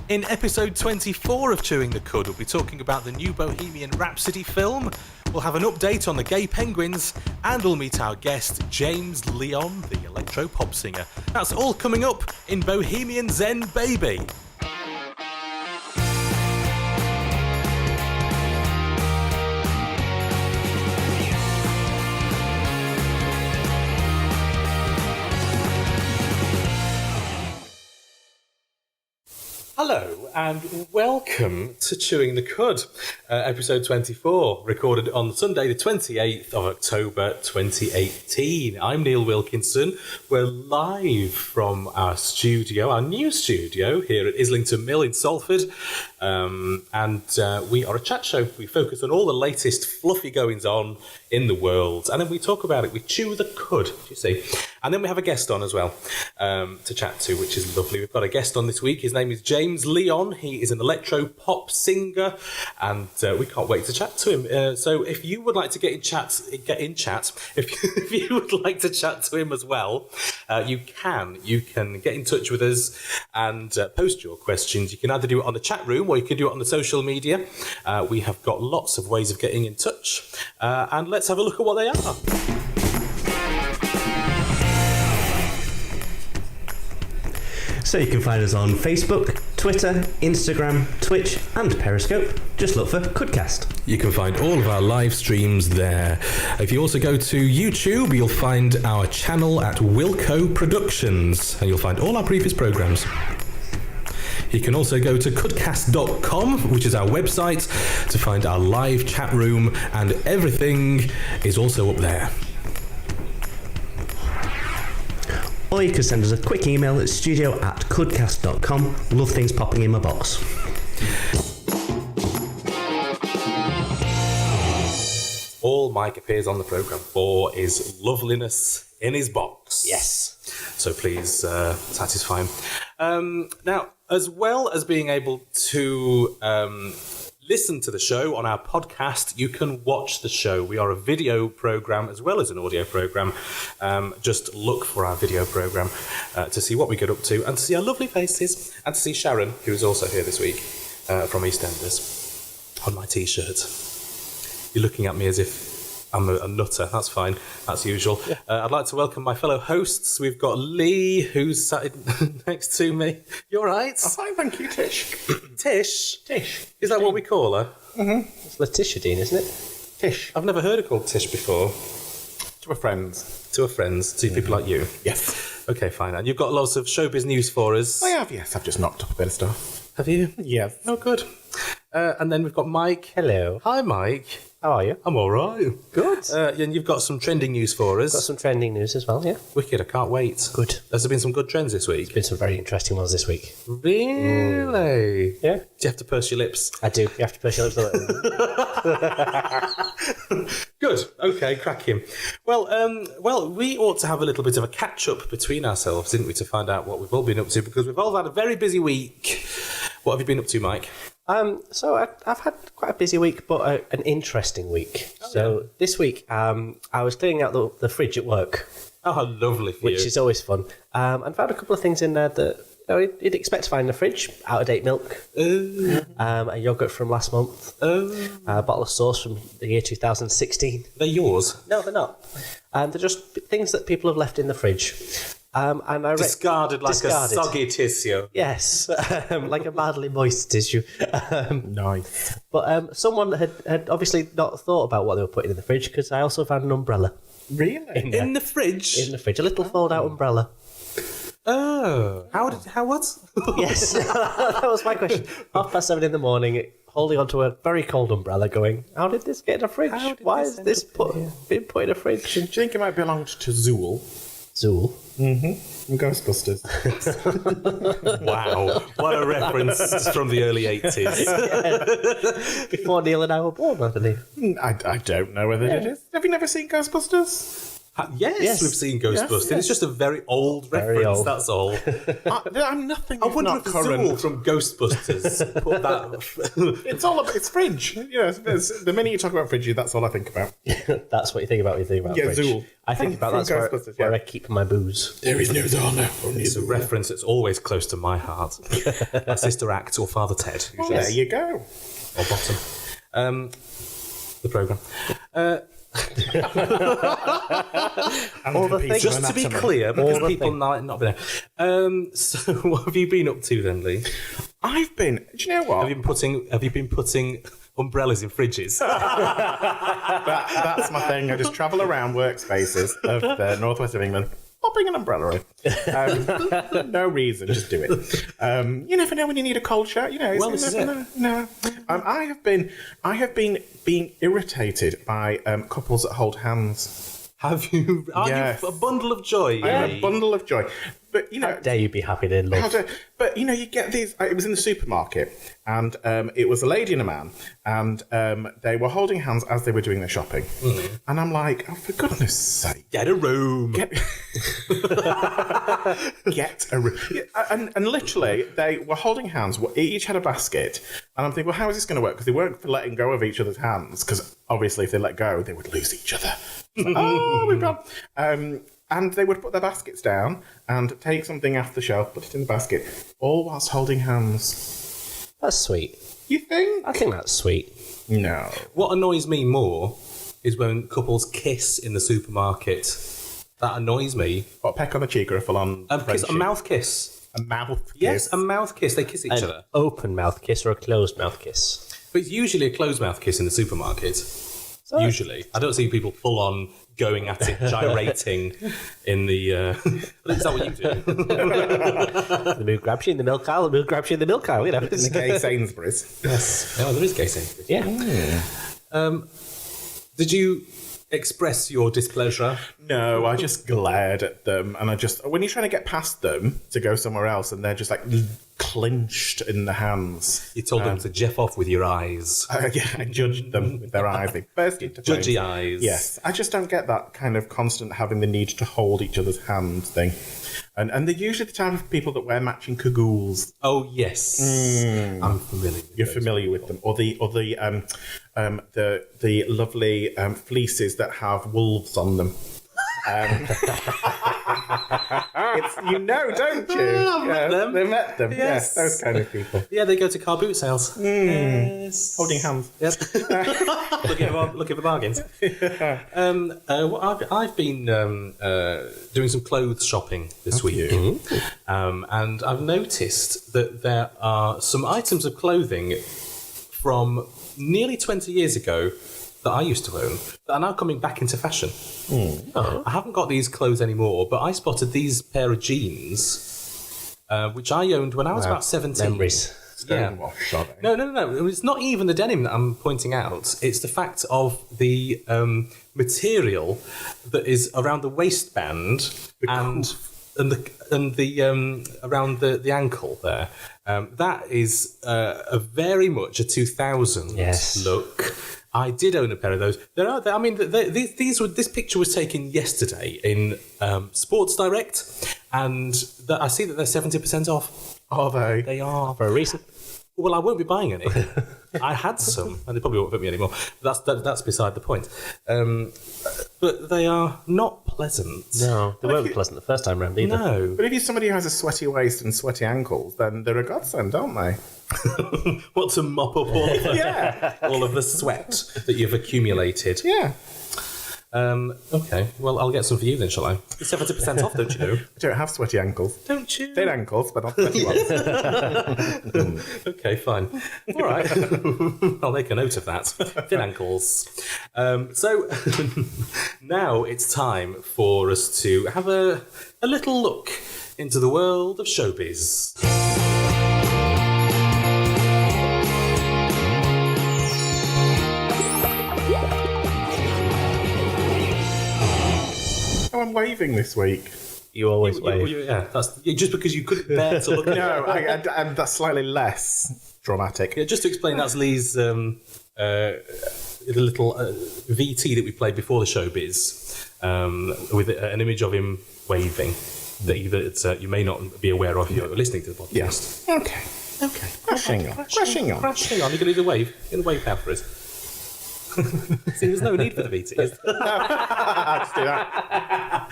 In episode 24 of Chewing the Cud, we'll be talking about the new Bohemian Rhapsody film. We'll have an update on the Gay Penguins, and we'll meet our guest, James Leon, the electro-pop singer. That's all coming up in Bohemian Zen Baby. Hello and welcome to Chewing the Cud, episode 24, recorded on Sunday the 28th of October 2018. I'm Neil Wilkinson. We're live from our studio, our new studio here at Islington Mill in Salford, and we are a chat show. We focus on all the latest fluffy goings-on in the world, and then we talk about it. We chew the cud, you see. And then we have a guest on as well to chat to, which is lovely. We've got a guest on this week. His name is James Leon. He is an electro-pop singer, and we can't wait to chat to him. So if you would like to get in chat. If you would like to chat to him as well, you can. You can get in touch with us and post your questions. You can either do it on the chat room or you can do it on the social media. We have got lots of ways of getting in touch, and let's have a look at what they are. So you can find us on Facebook, Twitter, Instagram, Twitch and Periscope. Just look for Cudcast. You can find all of our live streams there. If you also go to YouTube, you'll find our channel at Wilco Productions, and you'll find all our previous programmes. You can also go to cudcast.com, which is our website, to find our live chat room, and everything is also up there. Or you can send us a quick email at studio@cudcast.com. Love things popping in my box. All Mike appears on the programme for is loveliness in his box. Yes. So please satisfy him. Now, as well as being able to listen to the show on our podcast, you can watch the show. We are a video programme as well as an audio programme. Just look for our video programme to see what we get up to and to see our lovely faces and to see Sharon, who is also here this week from EastEnders, on my T-shirt. You're looking at me as if I'm a nutter. That's fine. That's usual. Yeah. I'd like to welcome my fellow hosts. We've got Lee, who's sat next to me. You all right? Oh, fine, thank you, Tish. Tish? Tish. Is that what we call her? Mm-hmm. It's Letitia Dean, isn't it? Tish. I've never heard her called Tish before. To her friends. To her friends. To people like you? Yes. Okay, fine. And you've got lots of showbiz news for us. I have, yes. I've just knocked up a bit of stuff. Have you? Yes. Oh, good. And then we've got Mike. Hello. Hi, Mike. How are you? I'm all right. Good. And you've got some trending news for us. Got some trending news as well, yeah? Wicked, I can't wait. Good. Has there been some good trends this week? There's been some very interesting ones this week. Really? Yeah. Do you have to purse your lips? I do. You have to push your lips a little. Good. Okay, cracking. Well, we ought to have a little bit of a catch-up between ourselves, didn't we, to find out what we've all been up to, because we've all had a very busy week. What have you been up to, Mike? So I've had quite a busy week, but an interesting week. This week, I was cleaning out the fridge at work. Oh, how lovely for which you. is always fun. And found a couple of things in there that you'd expect to find in the fridge. Out-of-date milk. A yoghurt from last month. A bottle of sauce from the year 2016. They're yours? No, they're not. They're just things that people have left in the fridge. And I discarded like a soggy tissue. Yes, like a mildly moist tissue. Nice. But someone had obviously not thought about what they were putting in the fridge, because I also found an umbrella. Really? In the fridge? In the fridge. A little fold-out umbrella. Oh. How what? Yes, that was my question. 7:30 in the morning, holding onto a very cold umbrella going, how did this get in a fridge? Why is this been put in a fridge? Do you think it might belong to Zool? Zool? Mm-hmm. From Ghostbusters. Wow. What a reference from the early 80s. Yeah. Before Neil and I were born, I believe. I don't know whether it is. Have you never seen Ghostbusters? Yes, we've seen Ghostbusters. yes. It's just a very old Very reference, old. that's all. I'm nothing. I if wonder not if the current. Zool from Ghostbusters put that... It's all about it's fringe. The minute you talk about fringe, that's all I think about. That's what you think about when you think about Yeah, fridge. Zool. I think about From that's where, Ghostbusters, where yeah. I keep my booze. There is no Zana. It's a reference that's always close to my heart. My Sister Act or Father Ted, Oh, usually. there you go. Or Bottom. The programme. All the things. Just to be clear, because people might not be there. So, what have you been up to then, Lee? I've been. Do you know what? Have you been putting umbrellas in fridges? That's my thing. I just travel around workspaces of the northwest of England, popping an umbrella in. No reason, just do it. You never know when you need a cold shower. You know. Well, this is it. No. I have been being irritated by couples that hold hands. Have you? Are Yes. you a bundle of joy? I am a bundle of joy. But you know, How dare you be happy in love? but you know, you get these. It was in the supermarket, and it was a lady and a man, and they were holding hands as they were doing their shopping. And I'm like, oh, for goodness sake, Get a room. get a room. And literally, they were holding hands. Each had a basket, and I'm thinking, well, how is this going to work? Because they weren't for letting go of each other's hands. Because obviously, if they let go, they would lose each other. Oh, we've gone. And they would put their baskets down and take something off the shelf, put it in the basket, all whilst holding hands. That's sweet. You think? I think that's sweet. No. What annoys me more is when couples kiss in the supermarket. That annoys me. What, a peck on the cheek or a full-on A Frenchie? mouth kiss. A mouth kiss? Yes, a mouth kiss. They kiss each An other. open mouth kiss or a closed mouth kiss? But it's usually a closed mouth kiss in the supermarket. Usually. I don't see people full on going at it, gyrating in the... Is that what you do? The mood grabs you in the milk aisle, the mood grabs you in the milk aisle, you know. In the gay Sainsbury's. Yes. Oh, there is gay Sainsbury's. Yeah. Did you express your displeasure? No, I just glared at them, and I just... When you're trying to get past them to go somewhere else, and they're just like clenched in the hands. You told them to jeff off with your eyes. Yeah, I judged them with their eyes. They burst into flames. Judgy eyes. Yes, I just don't get that kind of constant having the need to hold each other's hands thing. And they're usually the type of people that wear matching cagoules. Oh, yes. I'm familiar with You're those. familiar with them, or the lovely fleeces that have wolves on them. You know, don't you? I've met them. They met them. Yes. Yes, those kind of people. Yeah, they go to car boot sales. Yes. Holding hands. Yes. looking for bargains. I've been doing some clothes shopping this week. And I've noticed that there are some items of clothing from nearly 20 years ago that I used to own that are now coming back into fashion. I haven't got these clothes anymore, but I spotted these pair of jeans, which I owned when I was about 17. Memories. Yeah. Stonewash, are they? No. It's not even the denim that I'm pointing out. It's the fact of the material that is around the waistband and the around the ankle there. That is a very much a 2000s look. I did own a pair of those. I mean, this picture was taken yesterday in Sports Direct, and I see that they're 70% off. Are they? They are. For a reason. Well, I won't be buying any. I had some, and they probably won't fit me anymore. That's beside the point. But they are not pleasant. No, they weren't pleasant the first time round either. No. But if you're somebody who has a sweaty waist and sweaty ankles, then they're a godsend, aren't they? What, to mop up all of the sweat that you've accumulated? Yeah. Okay, well, I'll get some for you then, shall I? It's 70% off, don't you know? I don't have sweaty ankles. Don't you? Thin ankles, but not sweaty ones. Okay, fine. All right. I'll make a note of that. Thin ankles. So now it's time for us to have a little look into the world of showbiz. Oh, I'm waving this week. You always wave. Yeah, that's just because you couldn't bear to look at No, I'm that's slightly less dramatic. Yeah, just to explain, that's Lee's the little VT that we played before the showbiz with an image of him waving that you may not be aware of if you're listening to the podcast. Yes. Okay. Crashing on. Crashing on. You're going to do the wave. You're going to wave now for us. See, there's no need for the VT. Is there? Let's do that.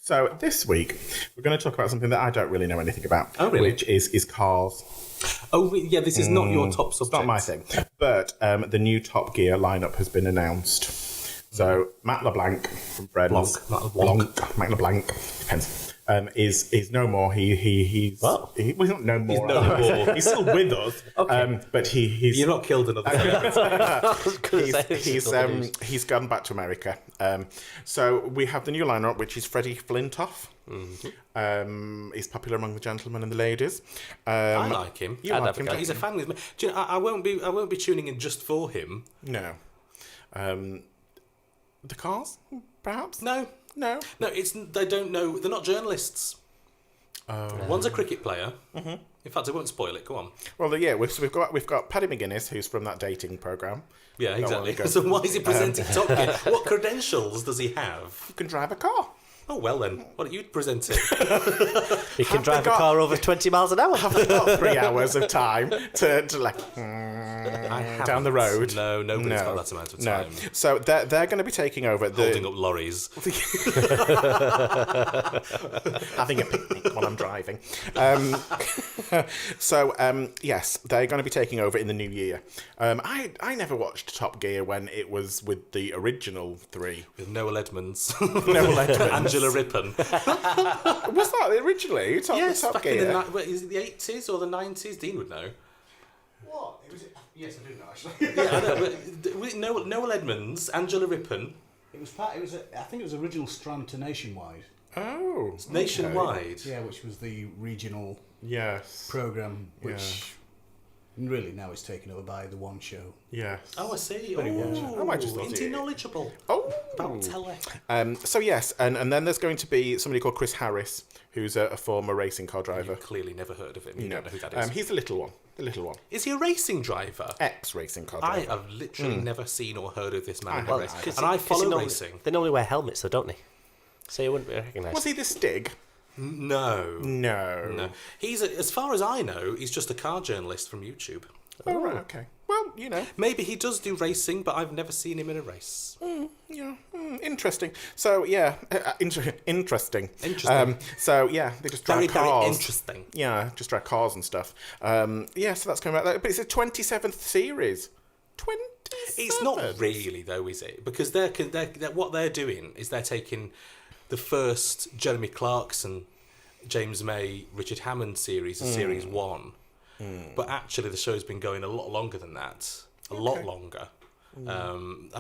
So this week we're going to talk about something that I don't really know anything about. Oh, really? Which is cars. Oh, yeah. This is not your top subject. It's not my thing. But the new Top Gear lineup has been announced. So Matt LeBlanc from Friends, Matt LeBlanc depends. Is no more. He's not no more. He's no more. He's still with us. Okay. But he's You're not killed another he's gone back to America. So we have the new lineup, which is Freddie Flintoff. Mm-hmm. He's popular among the gentlemen and the ladies. I like him. He's a fan with me. Do you know, I won't be tuning in just for him. No. The cars, perhaps? No. It's they don't know. They're not journalists. One's a cricket player. Mm-hmm. In fact, I won't spoil it. Go on. Well, yeah, we've got Paddy McGuinness, who's from that dating program. Yeah, exactly. So why is he presenting Top Gear? What credentials does he have? You can drive a car. Oh, well then. Why don't you present it? You can drive a car over 20 miles an hour. I've got 3 hours of time to down the road. No, nobody's got that amount of time. No. So they're going to be taking over holding up lorries. Having a picnic while I'm driving. Yes, they're going to be taking over in the new year. I never watched Top Gear when it was with the original 3. With Noel Edmonds. Angela Rippon. Was that originally? Yes, Top back Gear? in is it the 80s or the 90s? Dean would know. What? Yes, I do know actually. Yeah, I know. But Noel Edmonds, Angela Rippon. I think it was original Strand to Nationwide. Oh, Nationwide. Yeah, which was the regional program, which really now it's taken over by the One Show. Yes. Oh, I see. I just thought Inty knowledgeable. About telly. So yes, and then there's going to be somebody called Chris Harris, who's a former racing car driver. You've clearly never heard of him. You don't know who that is. He's the little one. Is he a racing driver? Ex-racing car driver. I have literally never seen or heard of this man. Well, and I follow racing. They normally wear helmets, though, don't they? So you wouldn't be recognised. Was he the Stig? No. He's, as far as I know, he's just a car journalist from YouTube. Oh, right, okay. Well, Maybe he does do racing, but I've never seen him in a race. Interesting. So, yeah, interesting. So, yeah, they just drive cars. Very interesting. Yeah, just drive cars and stuff. So that's coming out. But it's a 27th series. 27th? It's not really, though, is it? Because they're what they're doing is they're taking the first Jeremy Clarkson, James May, Richard Hammond series as Series 1. But actually the show's been going a lot longer than that. A lot longer. I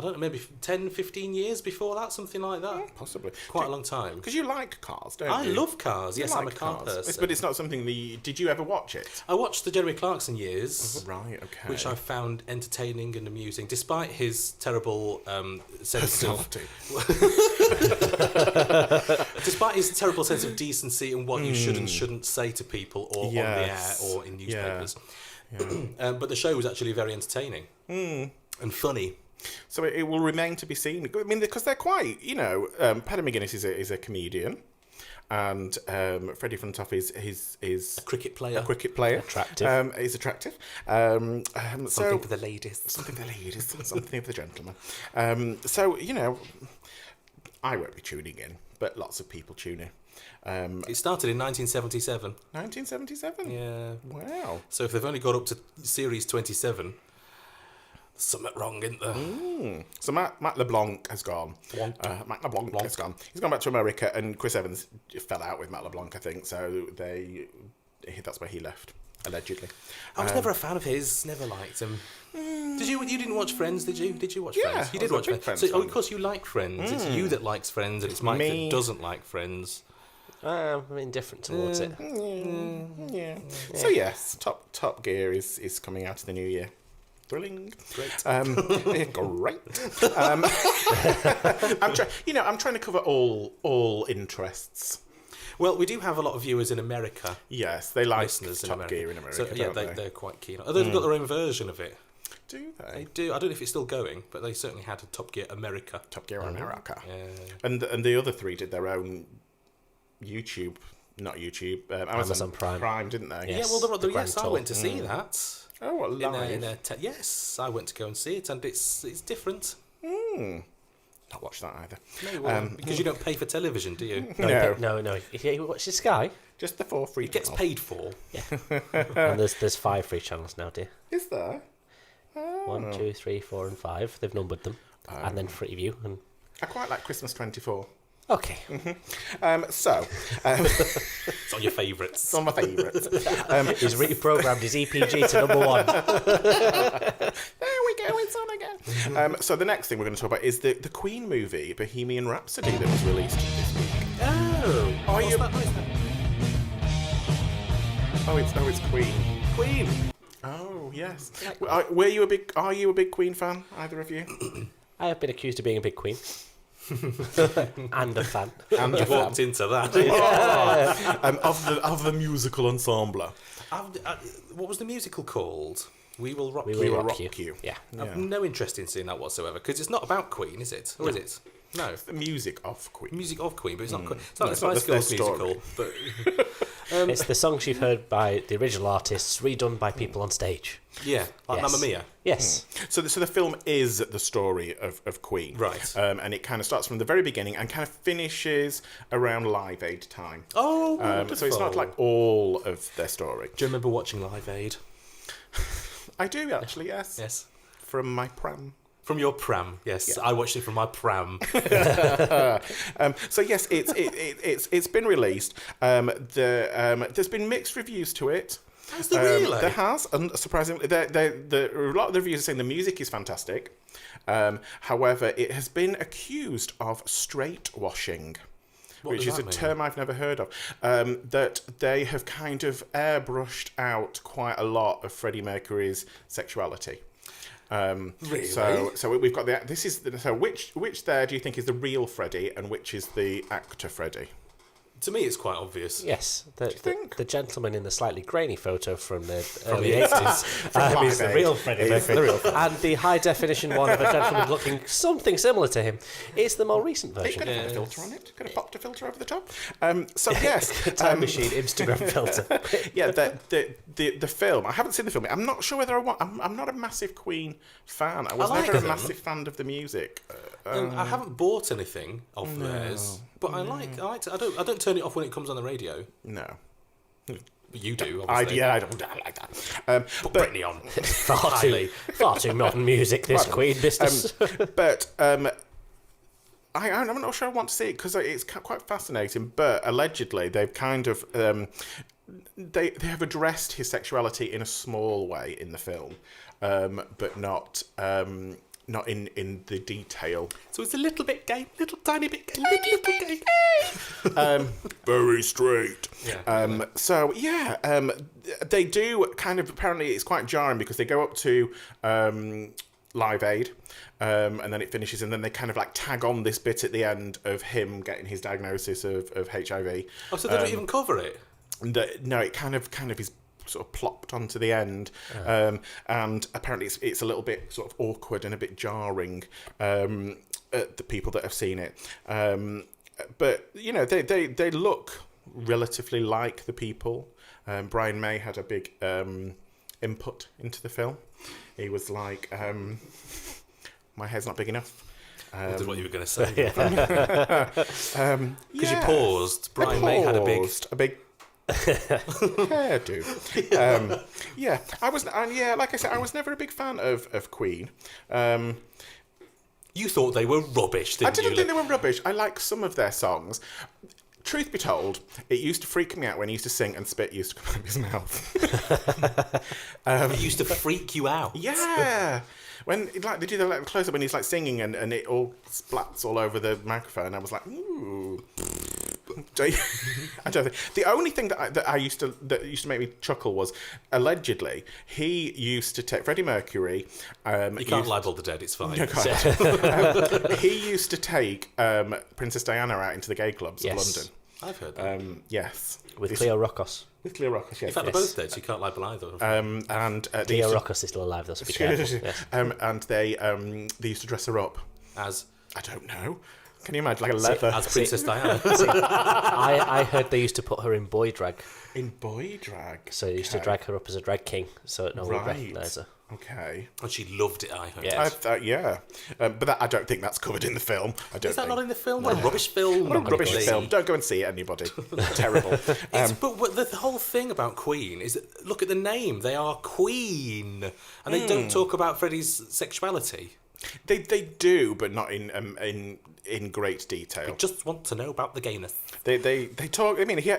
don't know, maybe 10, 15 years before that, something like that. Possibly. Quite a long time. Because you like cars, don't you? I love cars. Yes, I'm a car person. But it's not something did you ever watch it? I watched the Jeremy Clarkson years. Right, okay. Which I found entertaining and amusing, despite his terrible sense of... despite his terrible sense of decency and what you should and shouldn't say to people or on the air or in newspapers. Yeah. But the show was actually very entertaining. And funny. So it will remain to be seen. I mean, because they're quite, Paddy McGuinness is a comedian, and Freddie Flintoff is a cricket player. Attractive. He's attractive. Something for the ladies. Something for the ladies. Something for the gentlemen. I won't be tuning in, but lots of people tune in. It started in 1977. 1977? Yeah. Wow. So if they've only got up to series 27... something wrong, isn't there? So Matt LeBlanc has gone. Matt LeBlanc has gone. He's gone back to America, and Chris Evans fell out with Matt LeBlanc, I think. So that's where he left, allegedly. I was never a fan of his. Never liked him. Did you? You didn't watch Friends, did you? Did you watch Friends? You did watch Friends. So, of course, you like Friends. It's you that likes Friends, and it's Mike that doesn't like Friends. I'm indifferent towards it. Yeah. So yes, Top Gear is coming out in the new year. Thrilling. Great. Great. I'm trying to cover all interests. Well, we do have a lot of viewers in America. Yes, they like listeners Top Gear in America. So, yeah, they're quite keen. They've got their own version of it. Do They they? do. I don't know if it's still going, but they certainly had a Top Gear America. Top Gear America. Yeah. And the other three did their own YouTube, not YouTube, Amazon Prime. didn't they? Yeah. Yeah, well, The Grand yes, I Tour. went to see that. Oh, what, live? Yes, I went to go and see it, and it's different. Not watched that either. No, well, because you don't pay for television, do you? No. No. You watch the Sky? Just the 4 free It gets channels. paid for. And there's 5 free channels now, dear. Is there? 1, 2, 3, 4, and 5. They've numbered them. And then Freeview. And I quite like Christmas 24. okay. So, It's on your favourites. some of my favourites. He's reprogrammed his EPG to number 1. There we go, it's on again. So the next thing we're going to talk about is the Queen movie, Bohemian Rhapsody, that was released this week. Oh, Are you? that? It's Queen. Queen. Oh yes. Are you a big Queen fan? Either of you? I have been accused of being a big queen. And a fan. And You walked into that. of the musical ensemble. What was the musical called? We Will Rock We You. Will Rock You. Yeah. I've no interest in seeing that whatsoever, because it's not about Queen, is it? Or is it? No. The music of Queen. Music of Queen, but it's not Queen. It's not It's a not Spice their Girls story. musical. But It's the songs you've heard by the original artists redone by people on stage. yeah, like Yes. Mamma Mia. Yes. So the film is the story of Queen. Right. And it kind of starts from the very beginning and kind of finishes around Live Aid time. Oh, So it's not like all of their story. Do you remember watching Live Aid? I do actually, yes. Yes. From my pram. From your pram, yes. I watched it from my pram. So yes, it's been released. There's been mixed reviews to it. Has there really? There has, and surprisingly, a lot of the reviews are saying the music is fantastic. However, it has been accused of straight washing. Which does is a that mean? term I've never heard of. That they have kind of airbrushed out quite a lot of Freddie Mercury's sexuality. Really? So we've got which there do you think is the real Freddie and which is the actor Freddie? To me, it's quite obvious. Yes. The think? the gentleman in the slightly grainy photo from the early the 80s is the Live real Aid. Freddie It is the Mercury. real And the high definition one of a gentleman looking something similar to him is the more recent It version. could have had a filter on it. Could have popped a filter over the top. So yes, Time machine Instagram filter. yeah. The film. I haven't seen the film. I'm not sure whether I want. I'm not a massive Queen fan. I was I like never a them. massive fan of the music. I haven't bought anything of theirs, but I like it. I don't turn it off when it comes on the radio. No. You do, obviously. I don't like that. Put Britney on. Far too modern music, this Queen business. But I'm not sure I want to see it because it's quite fascinating. But allegedly, they've kind of they have addressed his sexuality in a small way in the film, but not in the detail. So it's a little bit gay, little tiny bit gay, little gay. Very straight. Yeah. So yeah, they do kind of. Apparently, it's quite jarring because they go up to Live Aid, and then it finishes, and then they kind of like tag on this bit at the end of him getting his diagnosis of HIV. Oh, so they don't even cover it? No, it kind of is sort of plopped onto the end, and apparently it's a little bit sort of awkward and a bit jarring at the people that have seen it. But you know, they look relatively like the people. Brian May had a big input into the film. He was like, "My hair's not big enough." I wondered what you were going to say. Because you Yeah. paused. Brian May had a big... hairdo. Like I said, I was never a big fan of Queen. You thought they were rubbish, didn't you? I didn't think they were rubbish. I like some of their songs. Truth be told, it used to freak me out when he used to sing and spit used to come out of his mouth. It used to freak you out. Yeah. When they do the close up when he's like singing and it all splats all over the microphone, I was like, ooh. I don't think the only thing that used to make me chuckle was allegedly he used to take Freddie Mercury. You can't libel the dead, it's fine. He used to take Princess Diana out into the gay clubs of London. I've heard that. Yes. With Cleo Rokos. With Cleo Rokos, yes. In fact, they're both dead, so you can't libel either. And they Cleo used to- Rokos is still alive, though, so be careful. Yes. and they used to dress her up. As I don't know. Can you imagine, like a leather as Princess Diana. I heard they used to put her in boy drag. in boy drag? So they used to drag her up as a drag king, so no one would Right. recognise her. Okay. And she loved it, I heard. Yeah. But I don't think that's covered in the film. I don't Is that think. not in the film? What a rubbish film. What a rubbish Honestly. film. Don't go and see it, anybody. Terrible. But the whole thing about Queen is, look at the name. They are Queen. And they don't talk about Freddie's sexuality. They do, but not in great detail. Just want to know about the gayness. They talk. I mean, he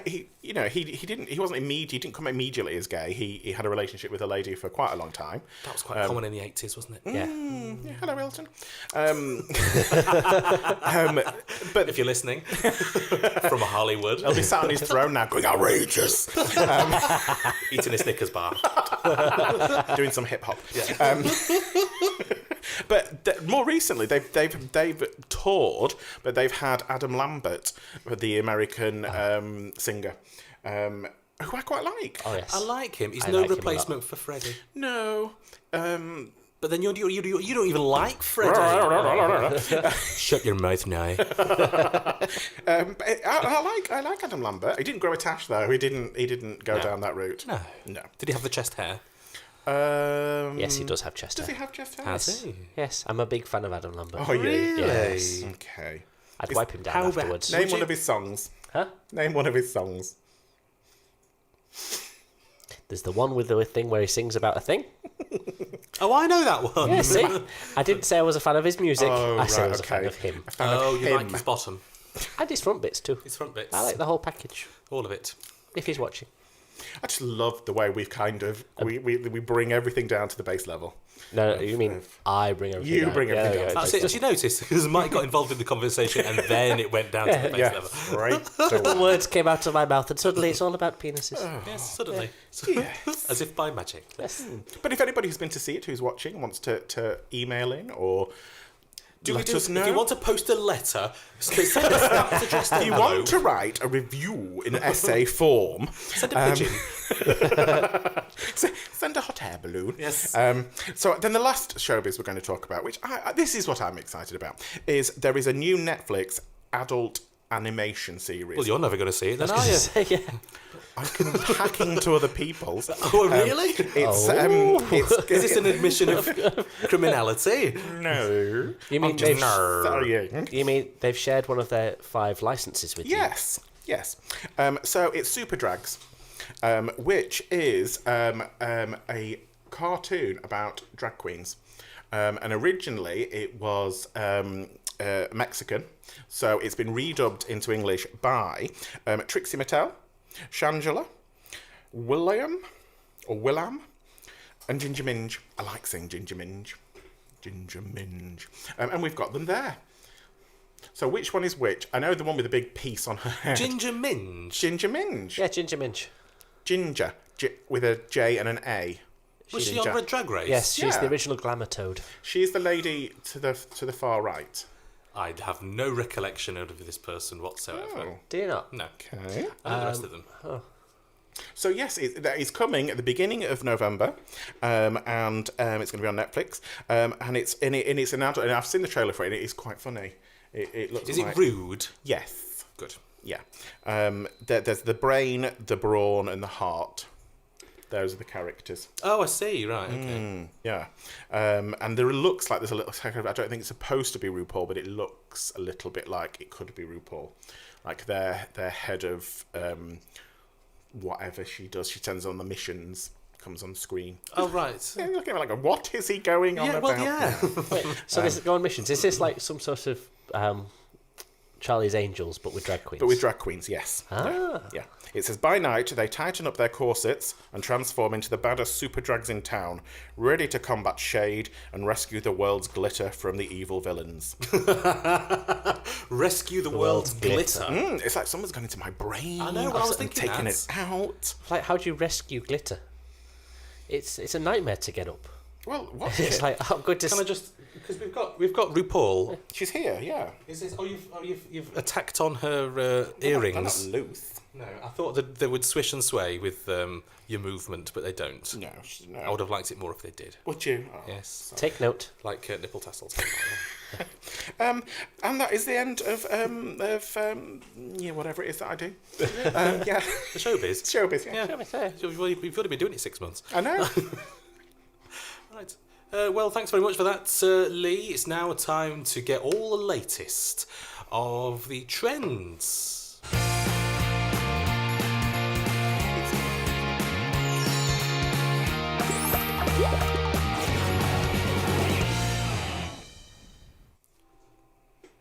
didn't come immediately as gay. He had a relationship with a lady for quite a long time. That was quite common in the 80s, wasn't it? Yeah. Yeah, hello, Wilton. But If you're listening from Hollywood, he'll be sat on his throne now, going outrageous, eating a Snickers bar. doing some hip hop. Yeah. But more recently, they've toured, but they've had Adam Lambert, the American singer, who I quite like. Oh, yes. I like him. He's I no like him a replacement for Freddie. No. But then you don't even like Freddie. Shut your mouth now. I like Adam Lambert. He didn't grow a tash though. He didn't go down that route. No. No. Did he have the chest hair? Yes, he does have chest Does hair. he have chest hair? Has he? Yes, I'm a big fan of Adam Lambert. Oh, yeah. Really? Yes. Okay. I'd wipe him down how bad- afterwards. Name Would one you- of his songs. Huh? Name one of his songs. There's the one with the thing where he sings about a thing. Oh, I know that one. Yeah, see? I didn't say I was a fan of his music. Oh, I said I right, was a fan okay. of him. A fan Oh, of you him. like his bottom. And his front bits too. His front bits. I like the whole package. all of it. If he's watching. I just love the way we've kind of we bring everything down to the base level. No, you mean I bring everything You down. bring everything down. That's it. Did you notice? Because Mike got involved in the conversation and then it went down to the base Yeah, level. right. The words came out of my mouth and suddenly it's all about penises. Yes, suddenly. Yes. As if by magic. Yes. But if anybody who's been to see it, who's watching, wants to email in or let us know. If you want to post a letter, send us addressed If you want to write a review in an essay form, send a pigeon. send a hot air balloon. Yes. So then the last showbiz we're going to talk about, which this is what I'm excited about, is there is a new Netflix adult animation series. Well, you're never going to see it then, are you? Yeah. I can hack into other people's. Oh, really? It's Is this an admission of criminality? no. You mean I'm just they've- sorry. You mean they've shared one of their 5 licenses with you? Yes. So it's Super Drags, which is a cartoon about drag queens. And originally it was Mexican, so it's been redubbed into English by Trixie Mattel, Shangela, Willam, and Ginger Minge. I like saying Ginger Minge. And we've got them there. So which one is which? I know the one with the big piece on her head. Ginger Minge. Ginger Minge. Yeah, Ginger Minge. Ginger, with a J and an A. Was she Ginger. on Red Drag Race? Yes, she's Yeah. the original Glamour Toad. She's the lady to the far right. I have no recollection of this person whatsoever. Oh, Do you not? No. okay. I know the rest of them. So yes, that is coming at the beginning of November, and it's going to be on Netflix. And it's an adult, and I've seen the trailer for it. And it is quite funny. It looks. Is like, it rude? Yes. Good. Yeah. There's the brain, the brawn, and the heart. Those are the characters. Oh, I see. Right. Okay. Yeah. And there looks like there's a little. I don't think it's supposed to be RuPaul, but it looks a little bit like it could be RuPaul. Like their head of whatever she does, she sends on the missions, comes on screen. Oh, right. Yeah, you're looking at it like, what is he going on Yeah, about? well, yeah. So this is Go on Missions. Is this like some sort of Charlie's Angels, but with drag queens? But with drag queens, yes. Ah. Yeah. It says, by night, they tighten up their corsets and transform into the baddest super drags in town, ready to combat shade and rescue the world's glitter from the evil villains. Rescue the world's world's glitter. It's like someone's gone into my brain. I know, well, I was and thinking taken that. it out. Like, how do you rescue glitter? It's a nightmare to get up. Well, what? It's like, I'm going to... Can I just Because we've got RuPaul. She's here, yeah. Is this? You've attacked on her earrings. They're not loose. No, I thought that they would swish and sway with your movement, but they don't. No, no. I would have liked it more if they did. Would you? Oh. Yes. Take note. Like nipple tassels. And that is the end of whatever it is that I do. Yeah. The showbiz. Showbiz, yeah. You've got to be doing it 6 months. I know. Right. Well, thanks very much for that, Lee. It's now time to get all the latest of the trends.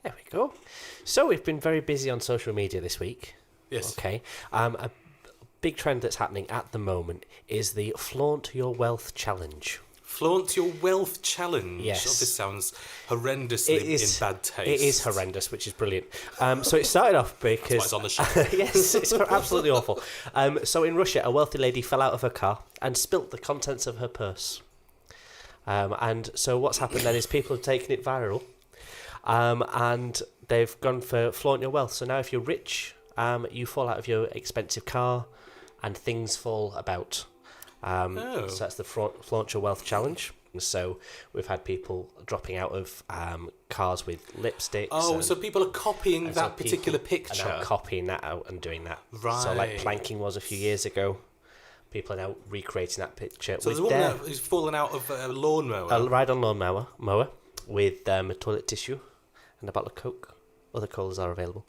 There we go. So we've been very busy on social media this week. Yes. Okay. A big trend that's happening at the moment is the Flaunt Your Wealth Challenge. Flaunt Your Wealth Challenge. Yes. Oh, this sounds horrendously in bad taste. It is horrendous, which is brilliant. So it started off because... That's why it's on the show. Yes, it's absolutely awful. So in Russia, a wealthy lady fell out of her car and spilt the contents of her purse. And so what's happened then is people have taken it viral. And they've gone for flaunt your wealth. So now if you're rich, you fall out of your expensive car and things fall about. So that's the flaunt your wealth challenge. So we've had people dropping out of cars with lipsticks. Oh, so people are copying that particular picture. And now copying that out and doing that. Right. So like planking was a few years ago. People are now recreating that picture. So there's a woman who's fallen out of a lawnmower. A ride-on lawnmower with a toilet tissue and a bottle of Coke. Other colours are available.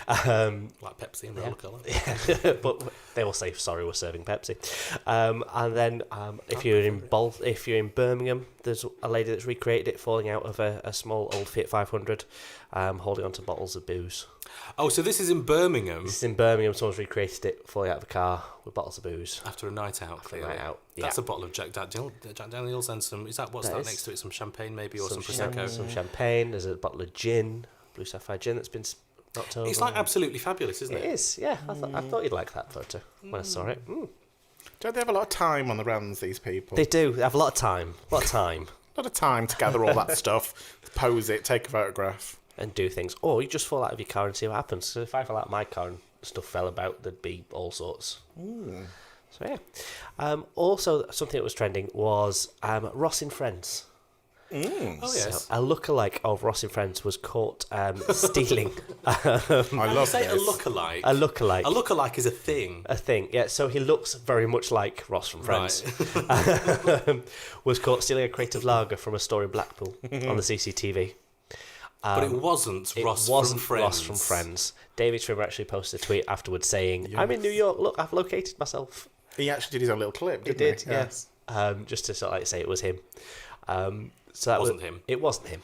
Like Pepsi and Roller Colour. Yeah. But they will say, sorry, we're serving Pepsi. And then if you're in Birmingham, there's a lady that's recreated it falling out of a small old Fiat 500, holding onto bottles of booze. Oh, so this is in Birmingham? This is in Birmingham. Someone's recreated it falling out of a car with bottles of booze. After a night out. After a night out, That's a bottle of Jack Daniels and some... What's that next to it? Some champagne maybe, or some Prosecco? Some champagne. There's a bottle of gin. Blue Sapphire gin that's been knocked over. It's like absolutely fabulous, isn't it? It is, yeah. I thought you'd like that photo when I saw it. Don't they have a lot of time on the runs, these people? They do. They have a lot of time. A lot of time to gather all that stuff, pose it, take a photograph. And do things. Or you just fall out of your car and see what happens. So if I fell out of my car and stuff fell about, there'd be all sorts. So yeah. Also, something that was trending was Ross in Friends. Oh, yes. So a lookalike of Ross in Friends was caught stealing. I love Say this. a lookalike. A lookalike. A lookalike is a thing. A thing, yeah. So he looks very much like Ross from Friends. Right. Was caught stealing a crate of lager from a store in Blackpool on the CCTV. But it wasn't Ross from Friends. Ross from Friends. David Trimmer actually posted a tweet afterwards saying, I'm in New York, look, I've located myself. He actually did his own little clip, didn't he? Did, yes. Just to sort of like say it was him. So that wasn't him. It wasn't him.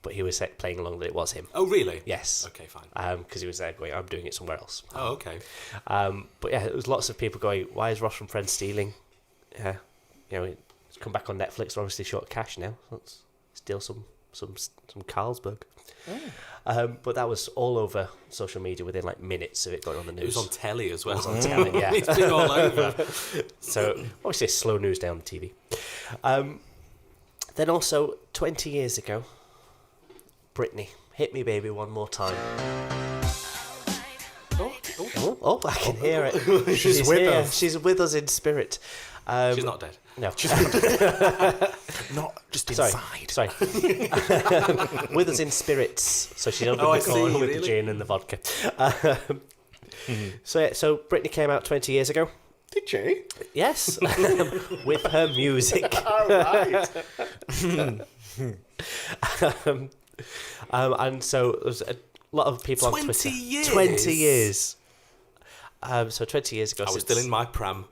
But he was playing along that it was him. Oh, really? Yes. Okay, fine. Because he was there going, I'm doing it somewhere else. Oh, okay. But yeah, there was lots of people going, why is Ross from Friends stealing? Yeah, it's come back on Netflix. They're obviously short of cash now. Let's steal some Carlsberg. But that was all over social media within like minutes of it going on the news. It was on telly as well. It was on telly, yeah. It's been all over. So obviously slow news down the TV. Then also 20 years ago, Britney, Hit Me Baby One More Time. Oh, I can hear it. She's with us. She's with us in spirit. She's not dead. No. Not just inside. Sorry. With us in spirits. So she's under the corner with the gin and the vodka. So Britney came out 20 years ago. Did she? Yes. With her music. Oh, right. And so there was a lot of people on Twitter. 20 years? 20 years. So 20 years ago. I was still in my pram.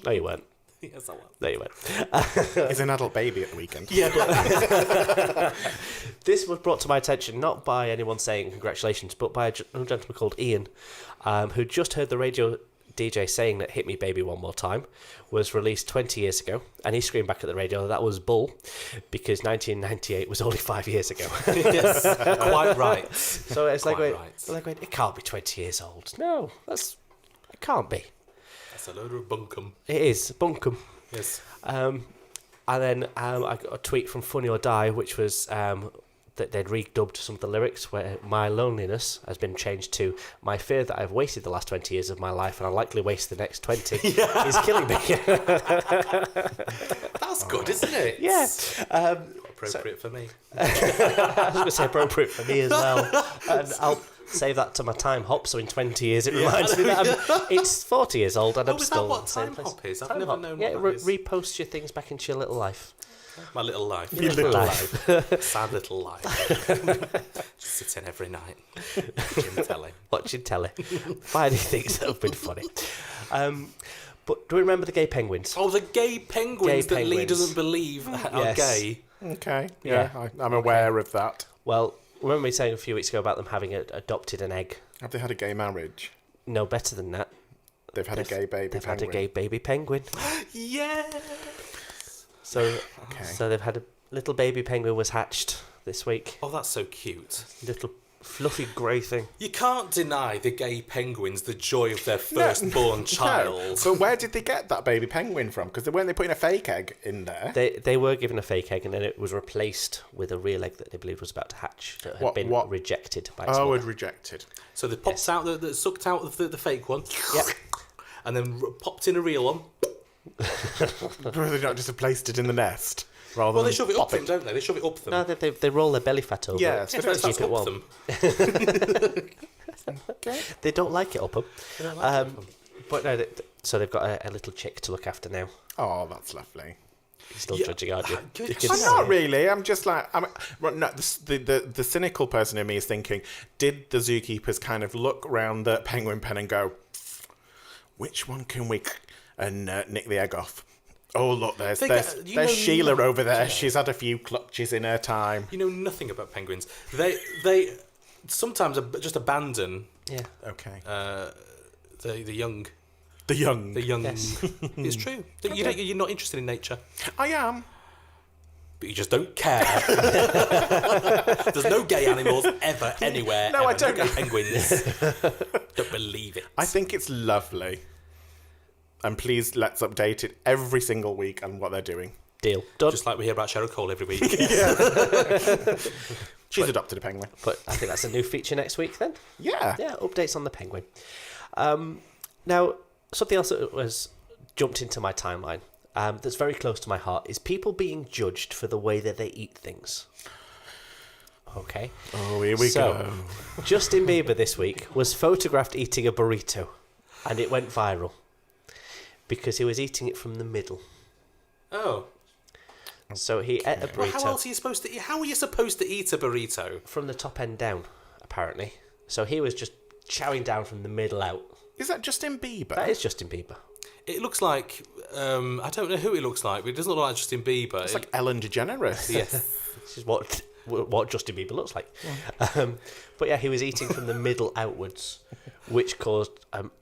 No, you weren't. Yes, I was. No, you weren't. He's an adult baby at the weekend. Yeah, but this was brought to my attention not by anyone saying congratulations, but by a gentleman called Ian, who just heard the radio DJ saying that Hit Me Baby One More Time was released 20 years ago, and he screamed back at the radio that was bull, because 1998 was only 5 years ago. Yes, quite right. So it's like, Quite right. like, it can't be 20 years old. No, it can't be. That's a load of bunkum. It is bunkum. Yes. And then I got a tweet from Funny or Die, which was that they'd redubbed some of the lyrics where my loneliness has been changed to my fear that I've wasted the last 20 years of my life and I'll likely waste the next 20 is killing me. That's good, isn't it? Yeah. Appropriate for me. I was going to say appropriate for me as well. And I'll save that to my time hop, so in 20 years it reminds me that it's 40 years old and I'm is still that what in the same time place. hop is? I've Time never hop. known Yeah, what that is. repost your things back into your little life. My little life. Your little life. Sad little life. Just sitting every night. Watching telly. Finding things that have been funny. But do we remember the gay penguins? Oh, the gay penguins that Lee penguins. doesn't believe are Yes. gay. Okay. Yeah. I'm aware of that. Well, remember me saying a few weeks ago about them having adopted an egg? Have they had a gay marriage? No, better than that. They've had a gay baby They've penguin. had a gay baby penguin. Yeah. So they've had a little baby penguin was hatched this week. Oh, that's so cute. Little fluffy grey thing. You can't deny the gay penguins the joy of their firstborn child. No. But where did they get that baby penguin from? Because weren't they putting a fake egg in there? They were given a fake egg and then it was replaced with a real egg that they believed was about to hatch that had been rejected by its Oh, mother. it rejected. So they popped out, sucked out the fake one. Yep. And then popped in a real one. Were they not just placed it in the nest? Rather Well, they than shove it up pop them, don't they? They shove it up them. No, they roll their belly fat over Yeah, it so to That's keep it up warm. them. They don't like it up them. They don't like it. But no, so they've got a little chick to look after now. Oh, that's lovely. You're still Yeah. judging, aren't you? Good. You can I'm see not it. really. I'm just like, no, the cynical person in me is thinking, did the zookeepers kind of look round the penguin pen and go, which one can we and nick the egg off? Oh, look, there's Sheila over there. She's had a few clutches in her time. You know nothing about penguins. They sometimes just abandon Yeah. Okay. the young. The young. The young. Yes. It's true. You're not interested in nature, I am. but you just don't care. There's no gay animals ever anywhere. No, ever. I don't. No gay penguins. Don't believe it. I think it's lovely. And please, let's update it every single week on what they're doing. Deal. Done. Just like we hear about Cheryl Cole every week. She's adopted a penguin. But I think that's a new feature next week then. Yeah. Yeah, updates on the penguin. Now, something else that was jumped into my timeline that's very close to my heart is people being judged for the way that they eat things. Okay. Oh, here we go. Justin Bieber this week was photographed eating a burrito, and it went viral because he was eating it from the middle. Oh. So he ate a Well, burrito how else are you supposed to eat? How are you supposed to eat a burrito? from the top end down, apparently. So he was just chowing down from the middle out. Is that Justin Bieber? That is Justin Bieber. It looks like I don't know who it looks like, but it doesn't look like Justin Bieber. It's like Ellen DeGeneres. yes. This is what Justin Bieber looks like. But yeah, he was eating from the middle outwards, which caused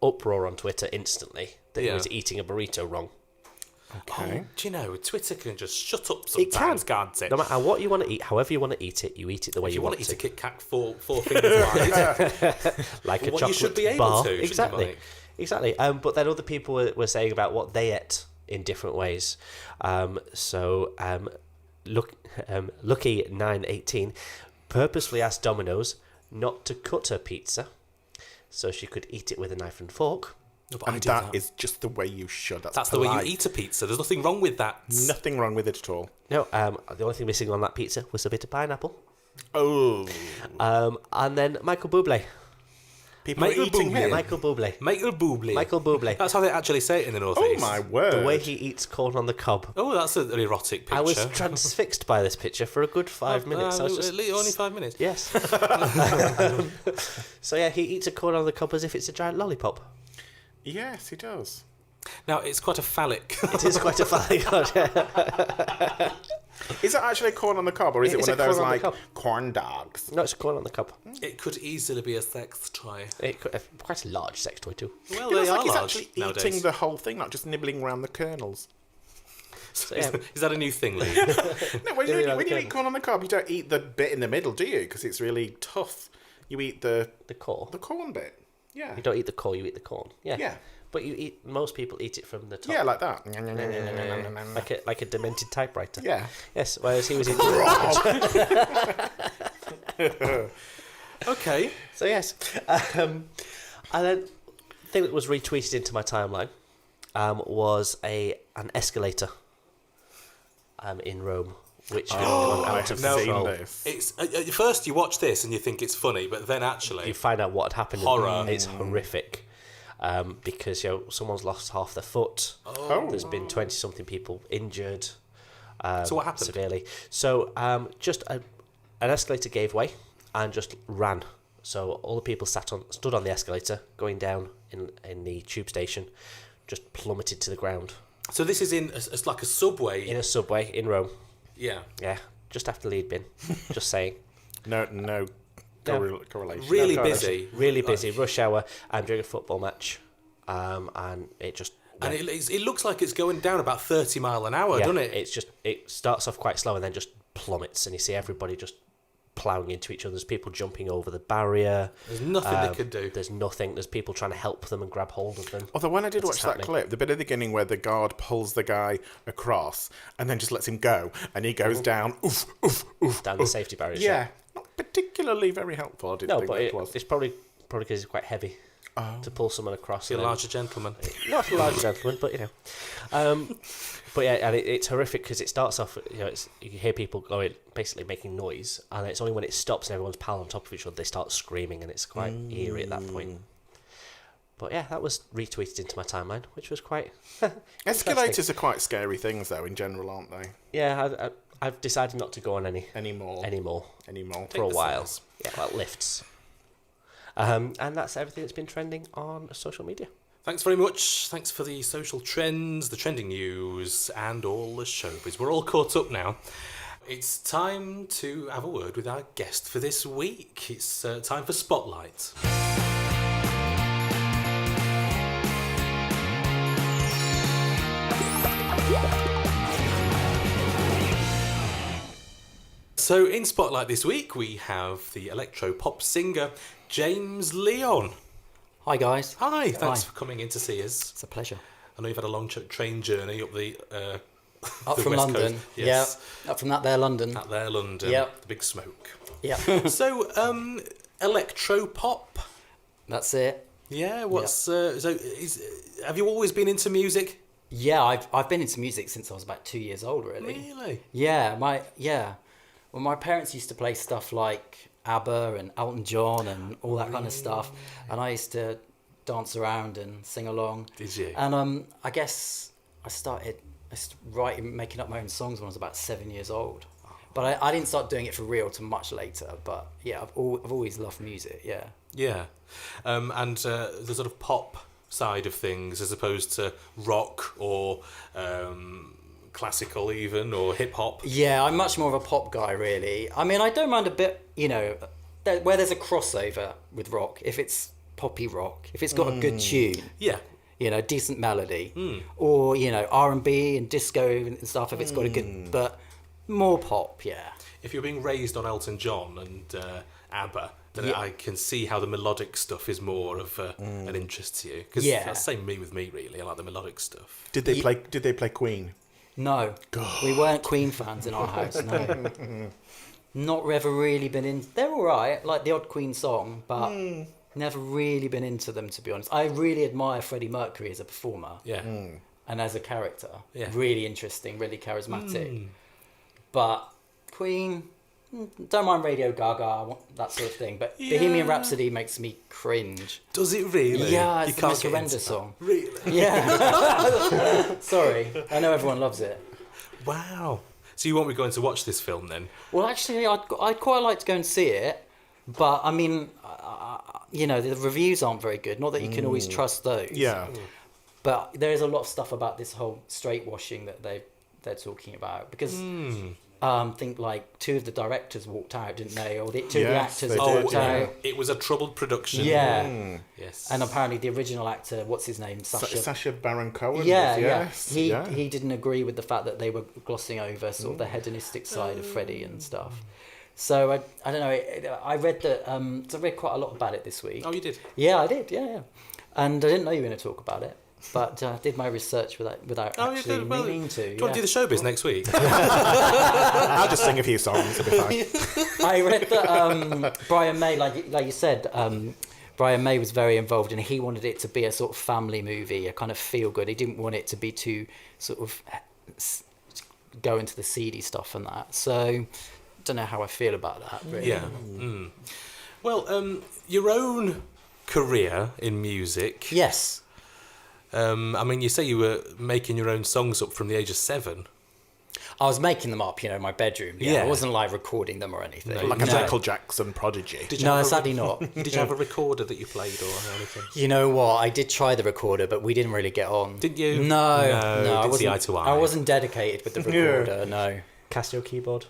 uproar on Twitter instantly that he was eating a burrito wrong. Okay. Oh, do you know, Twitter can just shut up sometimes, can't it? No matter what you want to eat, however you want to eat it, you eat it the way If you want want to eat to. a Kit Kat four fingers wide, Like a well, chocolate you should be able bar. to. shouldn't you, Exactly. Mike? Exactly. But then other people were saying about what they ate in different ways. Lucky 918 purposely asked Domino's not to cut her pizza so she could eat it with a knife and fork. No, but I And do that is just the way you should. That's the way you eat a pizza. There's nothing wrong with that. Nothing wrong with it at all. No, the only thing missing on that pizza was a bit of pineapple. Oh. And then Michael Bublé. People are Michael eating Bublé. him. Michael Bublé. Michael Bublé. Michael Bublé. That's how they actually say it in the Oh Northeast. my word. The way he eats corn on the cob. Oh, that's an erotic picture. I was transfixed by this picture for a good 5 minutes. I was just... Only 5 minutes. Yes. So yeah, he eats a corn on the cob as if it's a giant lollipop. Yes, he does. Now, it's quite a phallic. It is quite a funny god. Is it actually a corn on the cob, or is it It's one of a those corn on the like cob. corn dogs? No, it's a corn on the cob. It could easily be a sex toy. Quite a large sex toy too. Well, It they looks are like he's large actually nowadays. eating the whole thing, not just nibbling around the kernels. So, yeah. Is that a new thing, Lee? No, when Yeah, you yeah. eat corn on the cob, you don't eat the bit in the middle, do you? Because it's really tough. You eat the The core. corn bit. Yeah. You don't eat the core, you eat the corn. Yeah. Yeah. But most people eat it from the top. Yeah, like that. Like a demented typewriter. Yeah. Yes, whereas he was eating Okay. So yes. And then the thing that was retweeted into my timeline was an escalator in Rome, which had gone I out have of seen control. this. It's at first you watch this and you think it's funny, but then actually You find out what had happened. Horror. It's horrific. Because someone's lost half their foot. Oh. There's been 20-something people injured. So what happened? Severely. So just an escalator gave way and just ran. So all the people stood on the escalator going down in the tube station, just plummeted to the ground. So this is it's like a subway. In a subway in Rome. Yeah. Yeah, just after Lead Bin. Just saying. No Yeah. correlation. Really No correlation. busy. Really busy. Rush hour during a football match. And it just... And it looks like it's going down about 30 mile an hour, doesn't it? It starts off quite slow and then just plummets, and you see everybody just ploughing into each other. There's people jumping over the barrier. There's nothing they could do. There's nothing. There's people trying to help them and grab hold of them. Although when I did It's watch that happening. clip, the bit at the beginning where the guard pulls the guy across and then just lets him go, and he goes down, oof, oof, oof, Down the oof. safety barriers. Yeah, not particularly very helpful. I didn't No, think but it was. it's probably because it's quite heavy to pull someone across. You're a and then- larger gentleman. Not a large gentleman, but you know. But yeah, and it's horrific because it starts off. You hear people going, basically making noise, and it's only when it stops and everyone's piled on top of each other they start screaming, and it's quite eerie at that point. But yeah, that was retweeted into my timeline, which was quite. Escalators are quite scary things, though, in general, aren't they? Yeah, I've decided not to go on Anymore. anymore for a the while. stairs. Yeah, like lifts. And that's everything that's been trending on social media. Thanks very much. Thanks for the social trends, the trending news, and all the showbiz. We're all caught up now. It's time to have a word with our guest for this week. It's time for Spotlight. So in Spotlight this week, we have the electro-pop singer James Leon. Hi guys. Hi, thanks Hi. for coming in to see us. It's a pleasure. I know you've had a long train journey up the Up the from West London. Coast. Yes. Yeah. Up from that there London. Out there, London. Yep. The big smoke. Yeah. So, electro pop. That's it. Yeah. What's have you always been into music? Yeah, I've been into music since I was about 2 years old, really. Really? Yeah, Well, my parents used to play stuff like ABBA and Elton John and all that kind of stuff, and I used to dance around and sing along. Did you? And I guess I started making up my own songs when I was about 7 years old. But I didn't start doing it for real till much later. But yeah, I've always loved music. Yeah. Yeah. And the sort of pop side of things, as opposed to rock or classical even, or hip hop. Yeah, I'm much more of a pop guy, really. I mean, I don't mind a bit, where there's a crossover with rock. If it's poppy rock, if it's got a good tune, Yeah. decent melody, or R&B and disco and stuff. If it's got a good, but more pop, yeah. If you're being raised on Elton John and ABBA, then Yeah. I can see how the melodic stuff is more of an interest to you. Because Yeah. that's the same with me, really. I like the melodic stuff. Did they play Queen? No, we weren't Queen fans in our house. No, not ever really been in. They're all right, like the odd Queen song, but never really been into them, to be honest. I really admire Freddie Mercury as a performer Yeah. and as a character. Yeah. Really interesting, really charismatic. But Queen, don't mind Radio Gaga, that sort of thing. But Bohemian Rhapsody makes me cringe. Does it really? Yeah, You it's the can't most get into horrendous that. song. Really? Yeah. Sorry, I know everyone loves it. Wow. So you won't be going to watch this film then? Well, actually, I'd quite like to go and see it, but I mean, the reviews aren't very good. Not that you can always trust those. Yeah. But there is a lot of stuff about this whole straight washing that they're talking about, because I think like two of the directors walked out, didn't they? Or two of the Yes, actors they walked did, out. It was a troubled production. Yeah. Yes. And apparently the original actor, what's his name, Sacha Baron Cohen. Yeah, yes. yeah. He didn't agree with the fact that they were glossing over sort of the hedonistic side of Freddie and stuff. So I don't know. I read that. So I read quite a lot about it this week. Oh, you did? Yeah, I did. Yeah. And I didn't know you were going to talk about it. but did my research without actually meaning to. Do you want to do the showbiz next week? I'll just sing a few songs, it'll be fine. I read that Brian May, like you said, Brian May was very involved, and he wanted it to be a sort of family movie, a kind of feel good. He didn't want it to be too sort of go into the seedy stuff and that. So, don't know how I feel about that. Really. Yeah. Mm. Well, your own career in music. Yes. I mean, you say you were making your own songs up from the age of 7. I was making them up, in my bedroom. Yeah. I wasn't like recording them or anything. Like a Michael Jackson prodigy. No, sadly not. Did you have a recorder that you played or anything? You know what? I did try the recorder, but we didn't really get on. Did you? No, I didn't see eye wasn't. to eye. I wasn't dedicated with the recorder. No. Casio keyboard.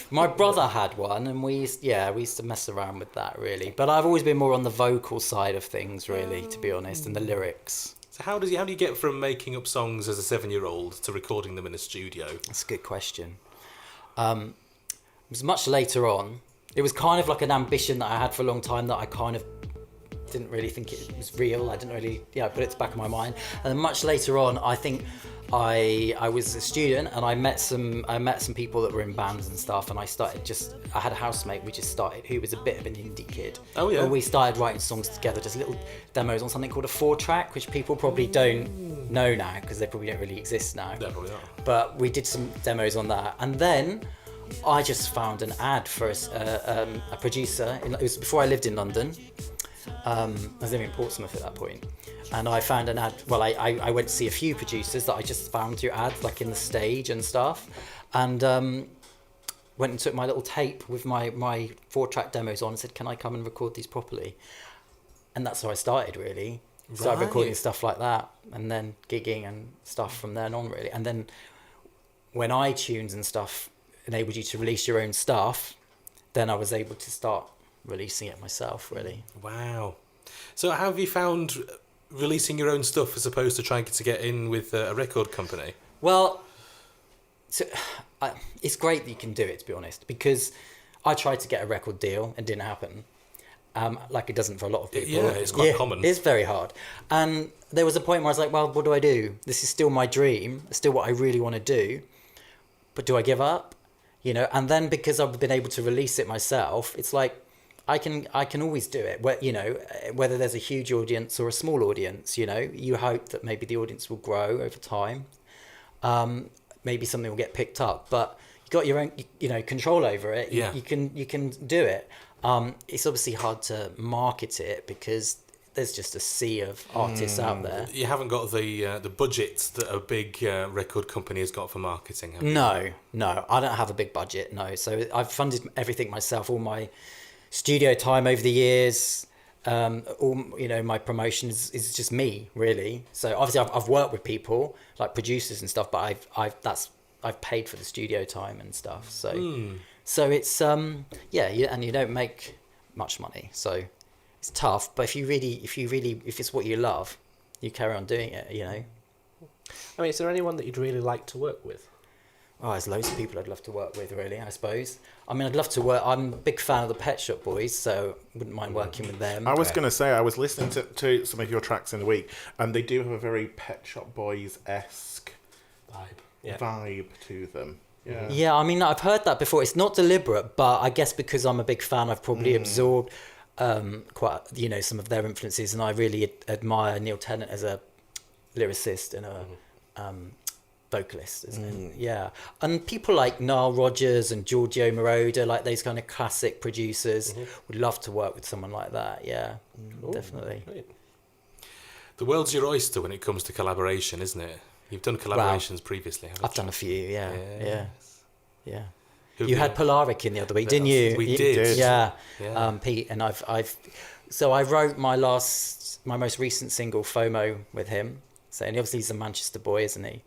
My brother had one, and we used to mess around with that really. But I've always been more on the vocal side of things, really, to be honest, and the lyrics. So how do you get from making up songs as a 7-year-old to recording them in a studio? That's a good question. It was much later on. It was kind of like an ambition that I had for a long time that I kind of didn't really think it was real. I didn't really, put it to the back of my mind. And then much later on, I think I was a student and I met some people that were in bands and stuff, and I had a housemate who was a bit of an indie kid. Oh yeah. And we started writing songs together, just little demos on something called a 4-track, which people probably don't know now because they probably don't really exist now. No, probably not. But we did some demos on that, and then I just found an ad for a producer. It was before I lived in London. I was living in Portsmouth at that point, and I found an ad. Well, I went to see a few producers that I just found through ads, like in the stage and stuff, and went and took my little tape with my 4-track demos on and said, "Can I come and record these properly?" And that's how I started, really. Started recording stuff like that, and then gigging and stuff from then on, really. And then when iTunes and stuff enabled you to release your own stuff, then I was able to start releasing it myself, really. Wow. So how have you found releasing your own stuff as opposed to trying to get in with a record company? Well, it's great that you can do it, to be honest, because I tried to get a record deal and it didn't happen. Like it doesn't for a lot of people. Yeah, it's quite common. It's very hard. And there was a point where I was like, well, what do I do? This is still my dream. It's still what I really want to do. But do I give up? And then because I've been able to release it myself, it's like, I can always do it. Whether there's a huge audience or a small audience, you hope that maybe the audience will grow over time. Maybe something will get picked up, but you got your own, control over it. Yeah. You can do it. It's obviously hard to market it because there's just a sea of artists out there. You haven't got the budget that a big record company has got for marketing, have you? No, I don't have a big budget. No, so I've funded everything myself. All my studio time over the years, my promotion is just me, really. So obviously I've worked with people like producers and stuff, but I've paid for the studio time and stuff. So it's and you don't make much money, so it's tough. But if it's what you love, you carry on doing it. I mean, is there anyone that you'd really like to work with? Oh, there's loads of people I'd love to work with, really, I suppose. I mean, I'd love to work... I'm a big fan of the Pet Shop Boys, so wouldn't mind working with them. I was going to say, I was listening to some of your tracks in the week, and they do have a very Pet Shop Boys-esque vibe to them. Yeah, I mean, I've heard that before. It's not deliberate, but I guess because I'm a big fan, I've probably absorbed quite, some of their influences, and I really admire Neil Tennant as a lyricist and a... vocalist, isn't it? Yeah. And people like Nile Rodgers and Giorgio Moroder, like those kind of classic producers, would love to work with someone like that. Yeah, definitely. Great. The world's your oyster when it comes to collaboration, isn't it? You've done collaborations previously, haven't you? I've done a few, yeah. You had Polaric in the other week, didn't you? We did. Yeah. Pete, and so I wrote my most recent single, FOMO, with him. So, and obviously he's a Manchester boy, isn't he?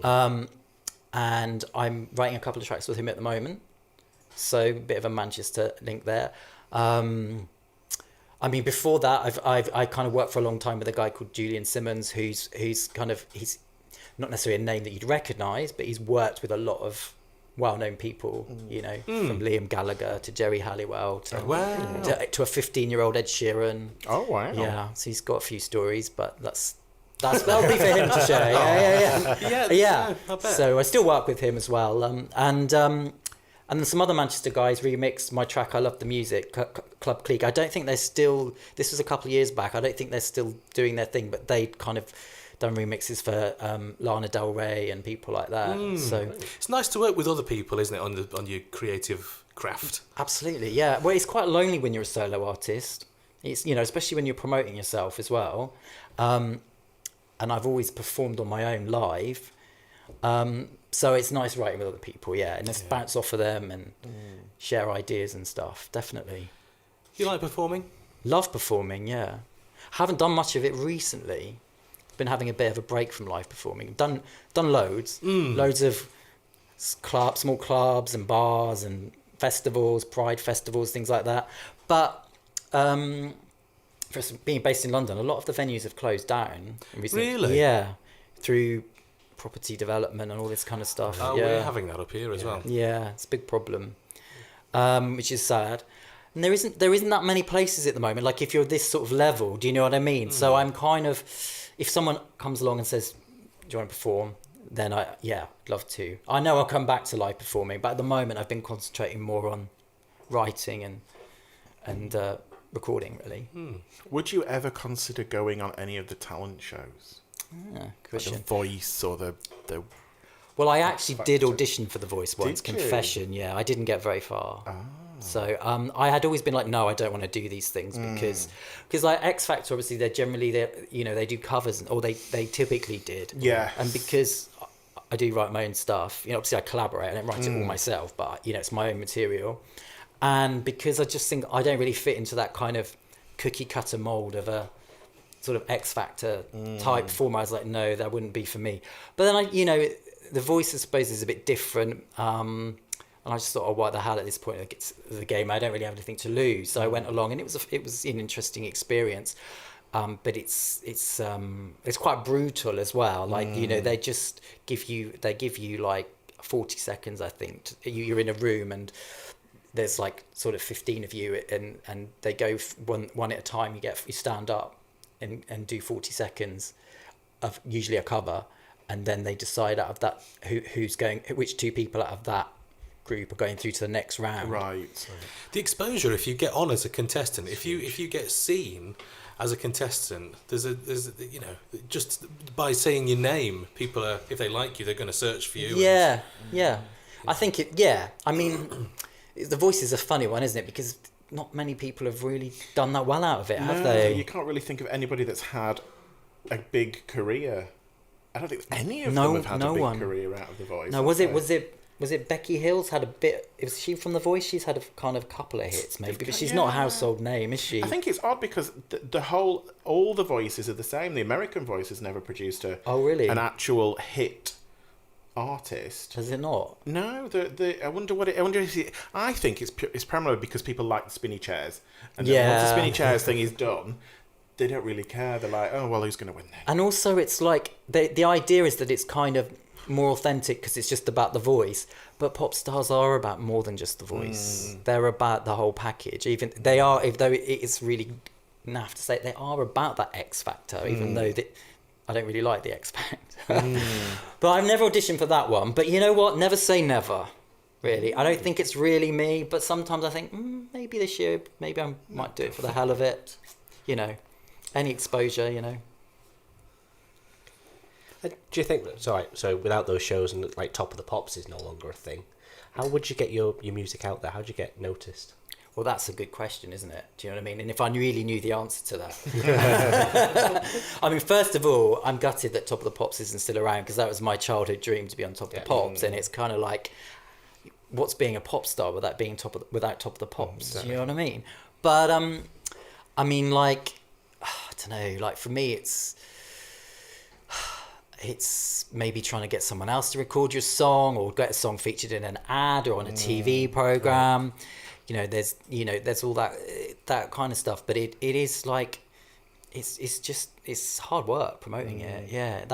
And I'm writing a couple of tracks with him at the moment, so a bit of a Manchester link there. I mean, before that, I kind of worked for a long time with a guy called Julian Simmons, who's he's not necessarily a name that you'd recognise, but he's worked with a lot of well-known people, from Liam Gallagher to Jerry Halliwell to a 15-year-old Ed Sheeran. Oh wow! Yeah, so he's got a few stories, but that's That'll be for him to share. Yeah. I bet. So I still work with him as well, and then some other Manchester guys remixed my track. I Love the Music, Club Clique. I don't think they're still. This was a couple of years back. I don't think they're still doing their thing, but they kind of done remixes for Lana Del Rey and people like that. So It's nice to work with other people, isn't it, on your creative craft? absolutely, yeah. Well, it's quite lonely when you're a solo artist. It's, you know, especially when you're promoting yourself as well. And I've always performed on my own live. So it's nice writing with other people, yeah, and just bounce off of them and share ideas and stuff. Definitely. You like performing? Love performing, yeah. Haven't done much of it recently. Been having a bit of a break from live performing. Done loads of small clubs and bars and festivals, pride festivals, things like that. But for being based in London, a lot of the venues have closed down recently. Really? Yeah, through property development and all this kind of stuff. Oh, yeah. we're having that up here as well. Yeah, it's a big problem, which is sad. And there isn't that many places at the moment. Like if you're this sort of level, do you know what I mean? So I'm kind of, if someone comes along and says, "Do you want to perform?" Then I'd love to. I know I'll come back to live performing, but at the moment I've been concentrating more on writing and recording really. Would you ever consider going on any of the talent shows? Yeah, Like The question. Voice or the Well, I actually did audition for The Voice once. Did you? Confession, yeah, I didn't get very far. So I had always been like, no, I don't want to do these things because like X Factor, obviously they're generally they do covers or they typically did. Yeah. And because I do write my own stuff, obviously I collaborate. I don't write it all myself, but it's my own material. And because I just think I don't really fit into that kind of cookie cutter mold of a sort of X Factor type format, I was like, no, that wouldn't be for me. But then The Voice, I suppose, is a bit different. And I just thought, what the hell at this point of the game? I don't really have anything to lose. So I went along, and it was an interesting experience. But it's quite brutal as well. Like they just give you like 40 seconds. I think you're in a room and there's like sort of 15 of you, and they go one at a time. You stand up and do 40 seconds of usually a cover, and then they decide out of that which two people out of that group are going through to the next round. Right. The exposure, if you get on as a contestant, if you get seen as a contestant, there's just by saying your name, people are, if they like you, they're going to search for you. Yeah. I think I mean, The Voice is a funny one, isn't it? Because not many people have really done that well out of it, have they? You can't really think of anybody that's had a big career. I don't think any of them have had a big career out of The Voice. No, was it Becky Hill's had a bit? Was she from The Voice? She's had a kind of couple of hits, maybe, but she's not a household name, is she? I think it's odd because all the voices are the same. The American Voice has never produced an actual hit artist. Has it not? No, I wonder I think it's primarily because people like the spinny chairs, and then once the spinny chairs thing is done, they don't really care. They're like, oh well, who's going to win then? And also, it's like the idea is that it's kind of more authentic because it's just about the voice, but pop stars are about more than just the voice. They're about the whole package. Even they are, though it's really naff to say, they are about that X Factor, even though I don't really like the X Factor. But I've never auditioned for that one. But you know what? Never say never, really. I don't think it's really me, but sometimes I think, maybe this year, maybe I might do it for the hell of it. Any exposure, Do you think that, so without those shows and like Top of the Pops is no longer a thing, how would you get your music out there? How do you get noticed? Well, that's a good question, isn't it? Do you know what I mean? And if I really knew the answer to that. I mean, first of all, I'm gutted that Top of the Pops isn't still around because that was my childhood dream to be on Top of the Pops. And it's kind of like, what's being a pop star without being without Top of the Pops? Exactly. Do you know what I mean? But, I mean, like, I don't know, like for me, it's maybe trying to get someone else to record your song or get a song featured in an ad or on a TV program. There's all that kind of stuff. But it is like, it's hard work promoting it. Yeah,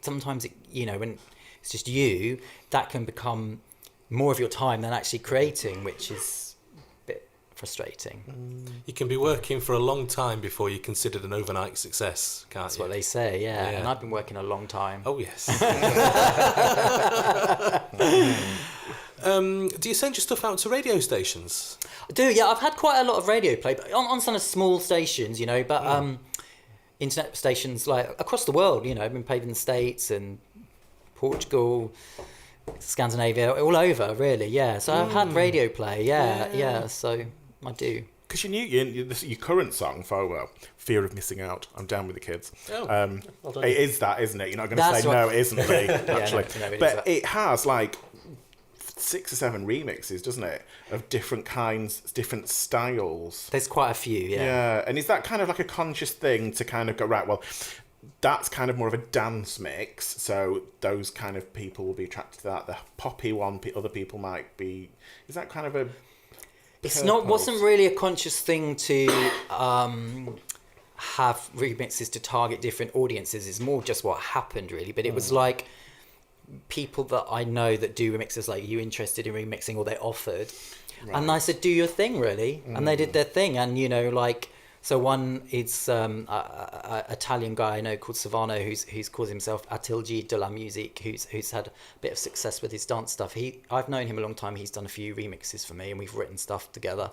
sometimes when it's just you, that can become more of your time than actually creating, which is a bit frustrating. You can be working for a long time before you're considered an overnight success, can't That's you? what they say, yeah. Yeah. And I've been working a long time. Oh, yes. Do you send your stuff out to radio stations? I do, yeah. I've had quite a lot of radio play, but on some of small stations, you know, but internet stations like across the world, you know, I've been played in the States and Portugal, Scandinavia, all over, really, yeah. So I've had radio play, yeah, so I do. Because you knew your current song, Fear of Missing Out, I'm Down with the Kids. Oh, well done. It is that, isn't it? You're not going to That's say, right. no, it isn't, Lee, actually. no, it is but that. it has, like, 6 or 7 remixes, doesn't it? Of different kinds, different styles. There's quite a few, yeah. Yeah, and is that kind of like a conscious thing to kind of go, right, well, that's kind of more of a dance mix, so those kind of people will be attracted to that. The poppy one, other people might be... Is that kind of a... Wasn't really a conscious thing to have remixes to target different audiences. It's more just what happened, really. But it was like people that I know that do remixes, like, you interested in remixing, or they offered, and I said, do your thing, really, and they did their thing, and you know, like. So one is a Italian guy I know called Savano, who's calls himself Atilgi de la Musique, who's had a bit of success with his dance stuff. I've known him a long time. He's done a few remixes for me, and we've written stuff together.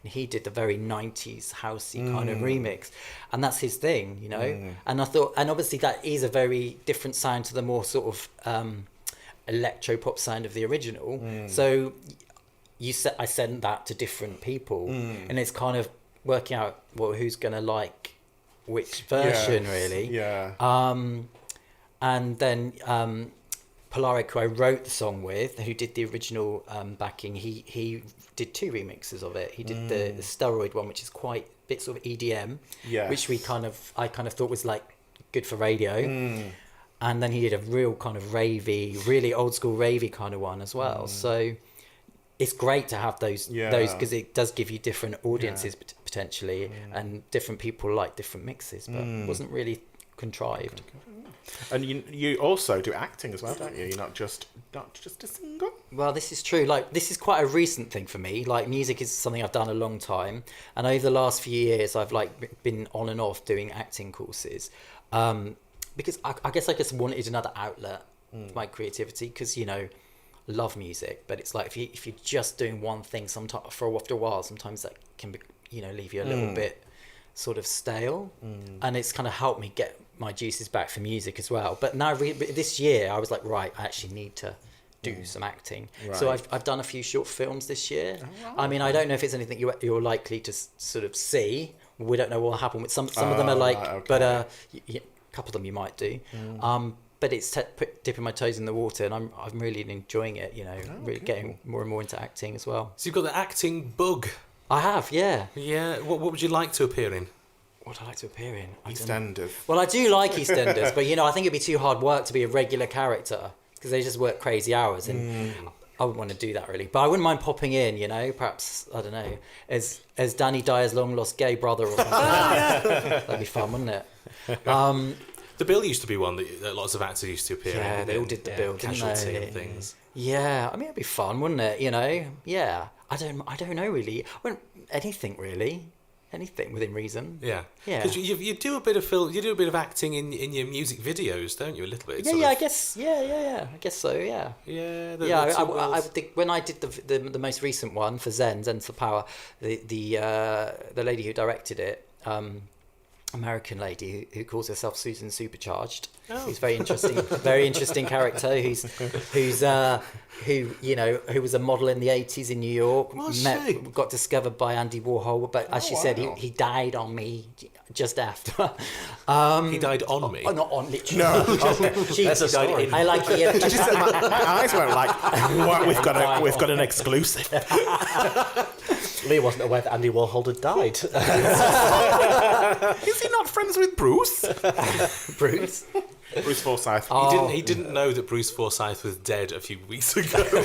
And he did the very 90s housey kind of remix, and that's his thing, you know. And I thought, and obviously that is a very different sound to the more sort of electro pop sound of the original. So I sent that to different people, and it's kind of working out, well, who's going to like which version, really. Yeah. And then Polaric, who I wrote the song with, who did the original backing, he did 2 remixes of it. He did the steroid one, which is quite a bit sort of EDM, which I kind of thought was like good for radio. And then he did a real kind of ravey, really old school ravey kind of one as well. So it's great to have those because it does give you different audiences potentially, and different people like different mixes, but it wasn't really contrived. And you also do acting as well, don't you? You're not just a singer. Well, this is true. Like, this is quite a recent thing for me. Like, music is something I've done a long time, and over the last few years, I've like been on and off doing acting courses, because I guess I just wanted another outlet for my creativity. Because, you know, love music, but it's like if you're just doing one thing, after a while, sometimes that can be, you know, leave you a little bit sort of stale, and it's kind of helped me get my juices back for music as well. But now this year I was like, right, I actually need to do some acting. So I've done a few short films this year. I mean, I don't know if it's anything you're likely to sort of see. We don't know what will happen with some of them are like, but a couple of them you might do. But it's dipping my toes in the water, and I'm really enjoying it, you know, really getting more and more into acting as well. So you've got the acting bug. I have, yeah. Yeah. What would you like to appear in? What would I like to appear in? EastEnders. Well, I do like EastEnders, but, you know, I think it'd be too hard work to be a regular character, because they just work crazy hours, and I wouldn't want to do that, really. But I wouldn't mind popping in, you know, perhaps, I don't know, as Danny Dyer's long-lost gay brother or something. That'd be fun, wouldn't it? The Bill used to be one that lots of actors used to appear in. Yeah, they all did the Bill, didn't Casualty they? and things. Yeah, I mean, it'd be fun, wouldn't it? You know, yeah. I don't know really. Well, anything really, anything within reason. Yeah, Yeah. Because you do a bit of film, you do a bit of acting in your music videos, don't you? A little bit. Yeah, I guess. Yeah. I guess so. Yeah. Yeah. I think when I did the most recent one for Zen's for Power, the lady who directed it. American lady who calls herself Susan Supercharged. Who's very interesting character. Who was a model in the 80s in New York. Got discovered by Andy Warhol, but as she said, he died on me just after. He died on me. Oh, not on literally. No, she That's a died. story. I like it. my eyes went like, what? We've got an exclusive. Lee wasn't aware that Andy Warhol had died. Is he not friends with Bruce? Bruce. Bruce Forsyth. He didn't know that Bruce Forsyth was dead a few weeks ago.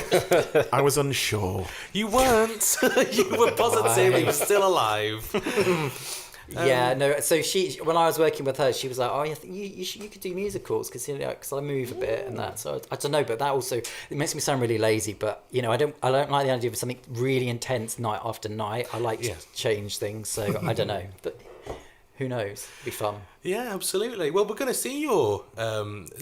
I was unsure. You weren't. You were positive he was still alive. Yeah, no. So when I was working with her, she was like, "Oh, you could do musicals because I move a bit and that." So I don't know, but that also it makes me sound really lazy. But I don't like the idea of something really intense night after night. I like to change things, so I don't know, but who knows? It'd be fun. Yeah, absolutely. Well, we're going to see your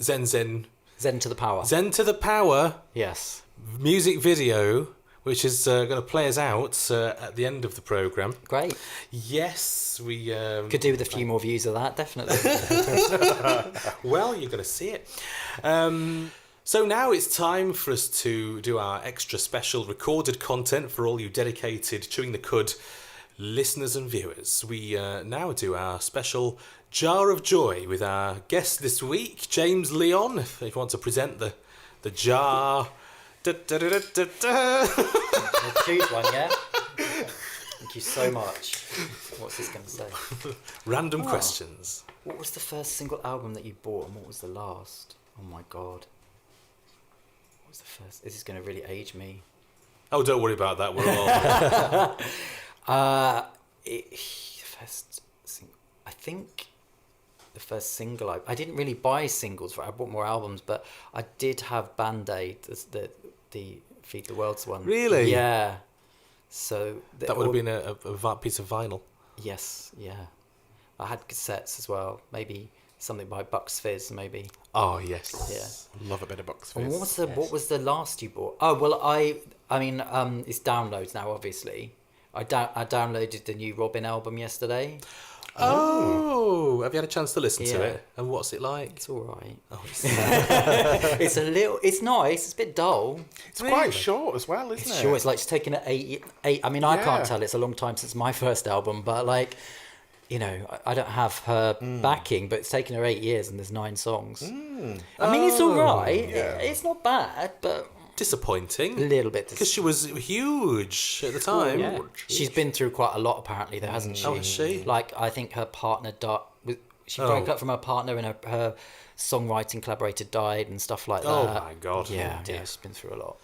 Zen to the Power. Zen to the Power. Yes. Music video, which is going to play us out at the end of the programme. Great. Yes, we... Could do with a few more views of that, definitely. Well, you're going to see it. So now it's time for us to do our extra special recorded content for all you dedicated Chewing the Cud listeners and viewers. We now do our special Jar of Joy with our guest this week, James Leon. If you want to present the jar... Choose one, yeah? Thank you so much. What's this going to say? Random questions. What was the first single album that you bought and what was the last? Oh my god. What was the first? Is this going to really age me? Oh, don't worry about that. We're all... I think the first single I didn't really buy singles I bought more albums, but I did have Band-Aid, the Feed the World's one. Really? Yeah. So that would have been a piece of vinyl. Yes, yeah. I had cassettes as well. Maybe something by Bucks Fizz, maybe. Oh yes. Yeah. Love a bit of Bucks And Fizz. what was the last you bought? Oh well, I mean it's downloads now. Obviously, I downloaded the new Robin album yesterday. Oh, have you had a chance to listen to it? And what's it like? It's all right. Oh, It's nice. It's a bit dull. It's quite short as well, isn't it? Sure, it's like it's taken an eight. I mean, I can't tell. It's a long time since my first album, but like, I don't have her backing, but it's taken her 8 years and there's 9 songs. I mean, it's all right. Yeah. It's not bad, but disappointing. a little bit. Because she was huge at the time. Yeah. She's been through quite a lot, apparently, though, hasn't she? Oh, has she? Like, I think her partner died. She broke up from her partner, and her songwriting collaborator died, and stuff like that. Oh my god. Yeah, she's been through a lot.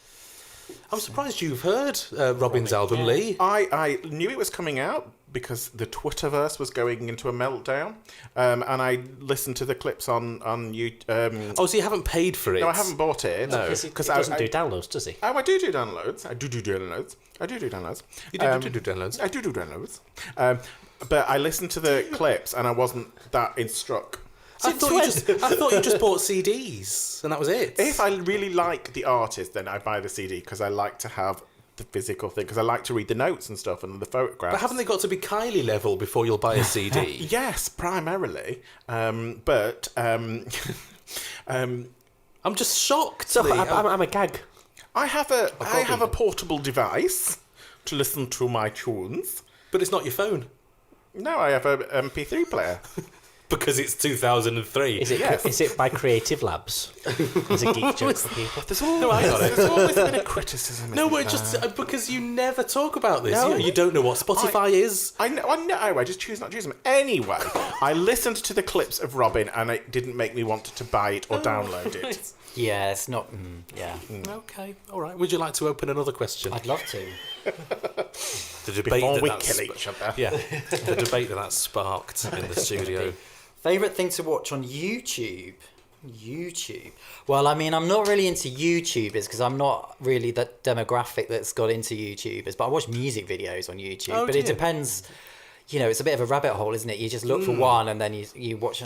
I'm surprised you've heard Robin's album, Lee. I knew it was coming out because the Twitterverse was going into a meltdown, and I listened to the clips on YouTube. Oh, so you haven't paid for it? No, I haven't bought it. No. Because he doesn't do downloads, does he? Oh, I do downloads. I do downloads. You do downloads. I do downloads. But I listened to the clips and I wasn't that struck. I thought you just bought CDs and that was it. If I really like the artist, then I buy the CD because I like to have the physical thing, because I like to read the notes and stuff and the photographs. But haven't they got to be Kylie level before you'll buy a CD? Yes, primarily. I'm just shocked. So Lee. I'm a gag. I have a portable device to listen to my tunes. But it's not your phone. No, I have a MP3 player. Because it's 2003. Is it by Creative Labs? Is it geek joke for people? There's always a bit of criticism. No, isn't but there? just because you never talk about this. No. You don't know what Spotify is. I know. I just choose not to use them. Anyway, I listened to the clips of Robin, and it didn't make me want to buy it or download it. Yeah, it's not. Okay, all right. Would you like to open another question? I'd love to. The debate Before we that kill each other. Yeah, the debate that sparked in the studio. Favourite thing to watch on YouTube? Well, I mean, I'm not really into YouTubers because I'm not really that demographic that's got into YouTubers, but I watch music videos on YouTube. Oh, but do it you? depends. It's a bit of a rabbit hole, isn't it? You just look for one and then you watch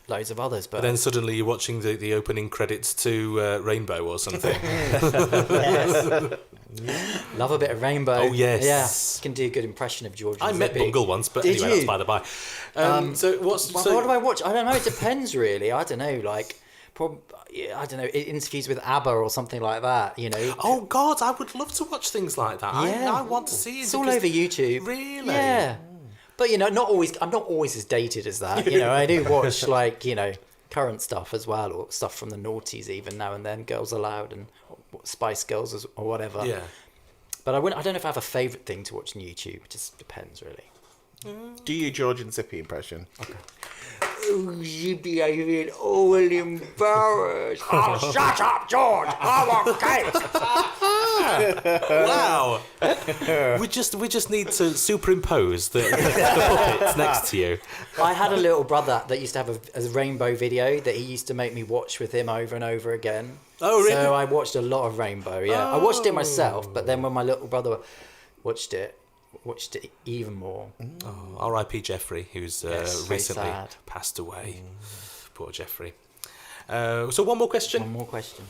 loads of others. But And then suddenly you're watching the opening credits to Rainbow or something. love a bit of Rainbow. Oh, yes. Yeah, can do a good impression of George. I met Bungle once, but Did anyway, you? that's by the by. So what's What do I watch? I don't know. It depends, really. I don't know. Like, I don't know. Interviews with ABBA or something like that. Oh God, I would love to watch things like that. Yeah. I want to see it. It's all over YouTube. Really? Yeah. But not always. I'm not always as dated as that. I do watch current stuff as well, or stuff from the noughties even now and then. Girls Aloud and Spice Girls or whatever. Yeah. But I don't know if I have a favourite thing to watch on YouTube. It just depends, really. Do you George and Zippy impression? Okay. Oh, Zippy, I feel all embarrassed. Oh, shut up, George. I'm okay. Wow. We just need to superimpose the puppets next to you. I had a little brother that used to have a rainbow video that he used to make me watch with him over and over again. Oh, really? So I watched a lot of Rainbow, yeah. I watched it myself, but then when my little brother watched it even more. Oh, R.I.P. Jeffrey, who's Yes, recently very sad. passed away. Poor Jeffrey. So one more question. One more question.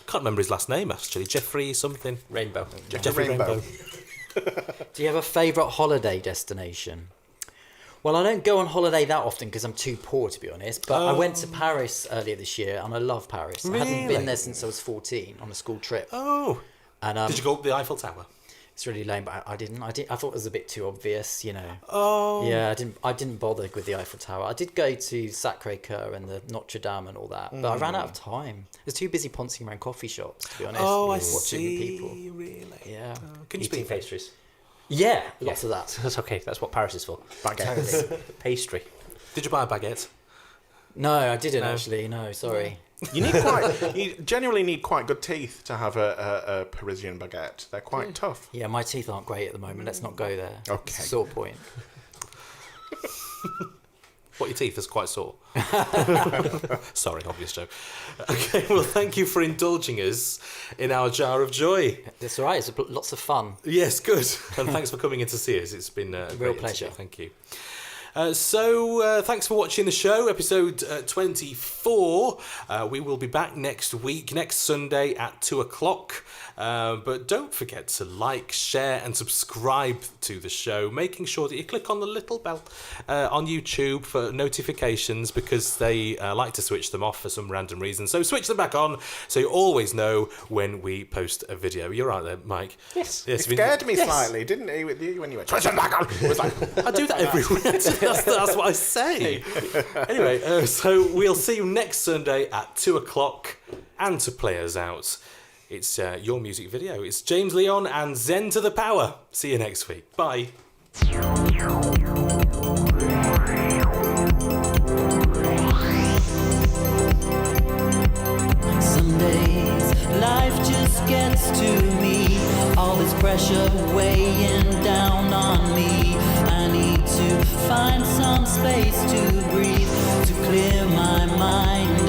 Can't remember his last name, actually. Jeffrey something. Rainbow. Jeffrey Rainbow. Do you have a favourite holiday destination? Well, I don't go on holiday that often because I'm too poor, to be honest. But I went to Paris earlier this year, and I love Paris. I hadn't Really? been there since I was 14 on a school trip. Oh. And Did you go up the Eiffel Tower? it's really lame, but I didn't. I thought it was a bit too obvious, you know. Oh. Yeah, I didn't bother with the Eiffel Tower. I did go to Sacré-Cœur and the Notre Dame and all that, but I ran out of time. I was too busy poncing around coffee shops, to be honest. Oh, I watching see. people. Really? Yeah. Can you Eating speak French? pastries. Yeah, lots of that. That's okay. That's what Paris is for. Totally. Pastry. Did you buy a baguette? No, I didn't actually. No, sorry. You genuinely need quite good teeth to have a Parisian baguette. They're quite tough. Yeah, my teeth aren't great at the moment. Let's not go there. Okay. It's a sore point. What, your teeth is quite sore? Sorry, obvious joke. Okay, well, thank you for indulging us in our jar of joy. It's all right. It's lots of fun. Yes, good. And thanks for coming in to see us. It's been a Real great pleasure. interview. Thank you. So thanks for watching the show, episode 24. We will be back next week, next Sunday at 2:00. But don't forget to like, share and subscribe to the show, making sure that you click on the little bell on YouTube for notifications, because they like to switch them off for some random reason. So switch them back on so you always know when we post a video. You're right there, Mike. Yes. It scared me slightly, didn't it, with you when you went, switch them back on? It was like, I do that every week. That's what I say. Anyway, so we'll see you next Sunday at 2:00. And to play us out, it's your music video. It's James Leon and Zen to the Power. See you next week. Bye. Some days life just gets to me, all this pressure weighing down on me. I need to find some space to breathe, to clear my mind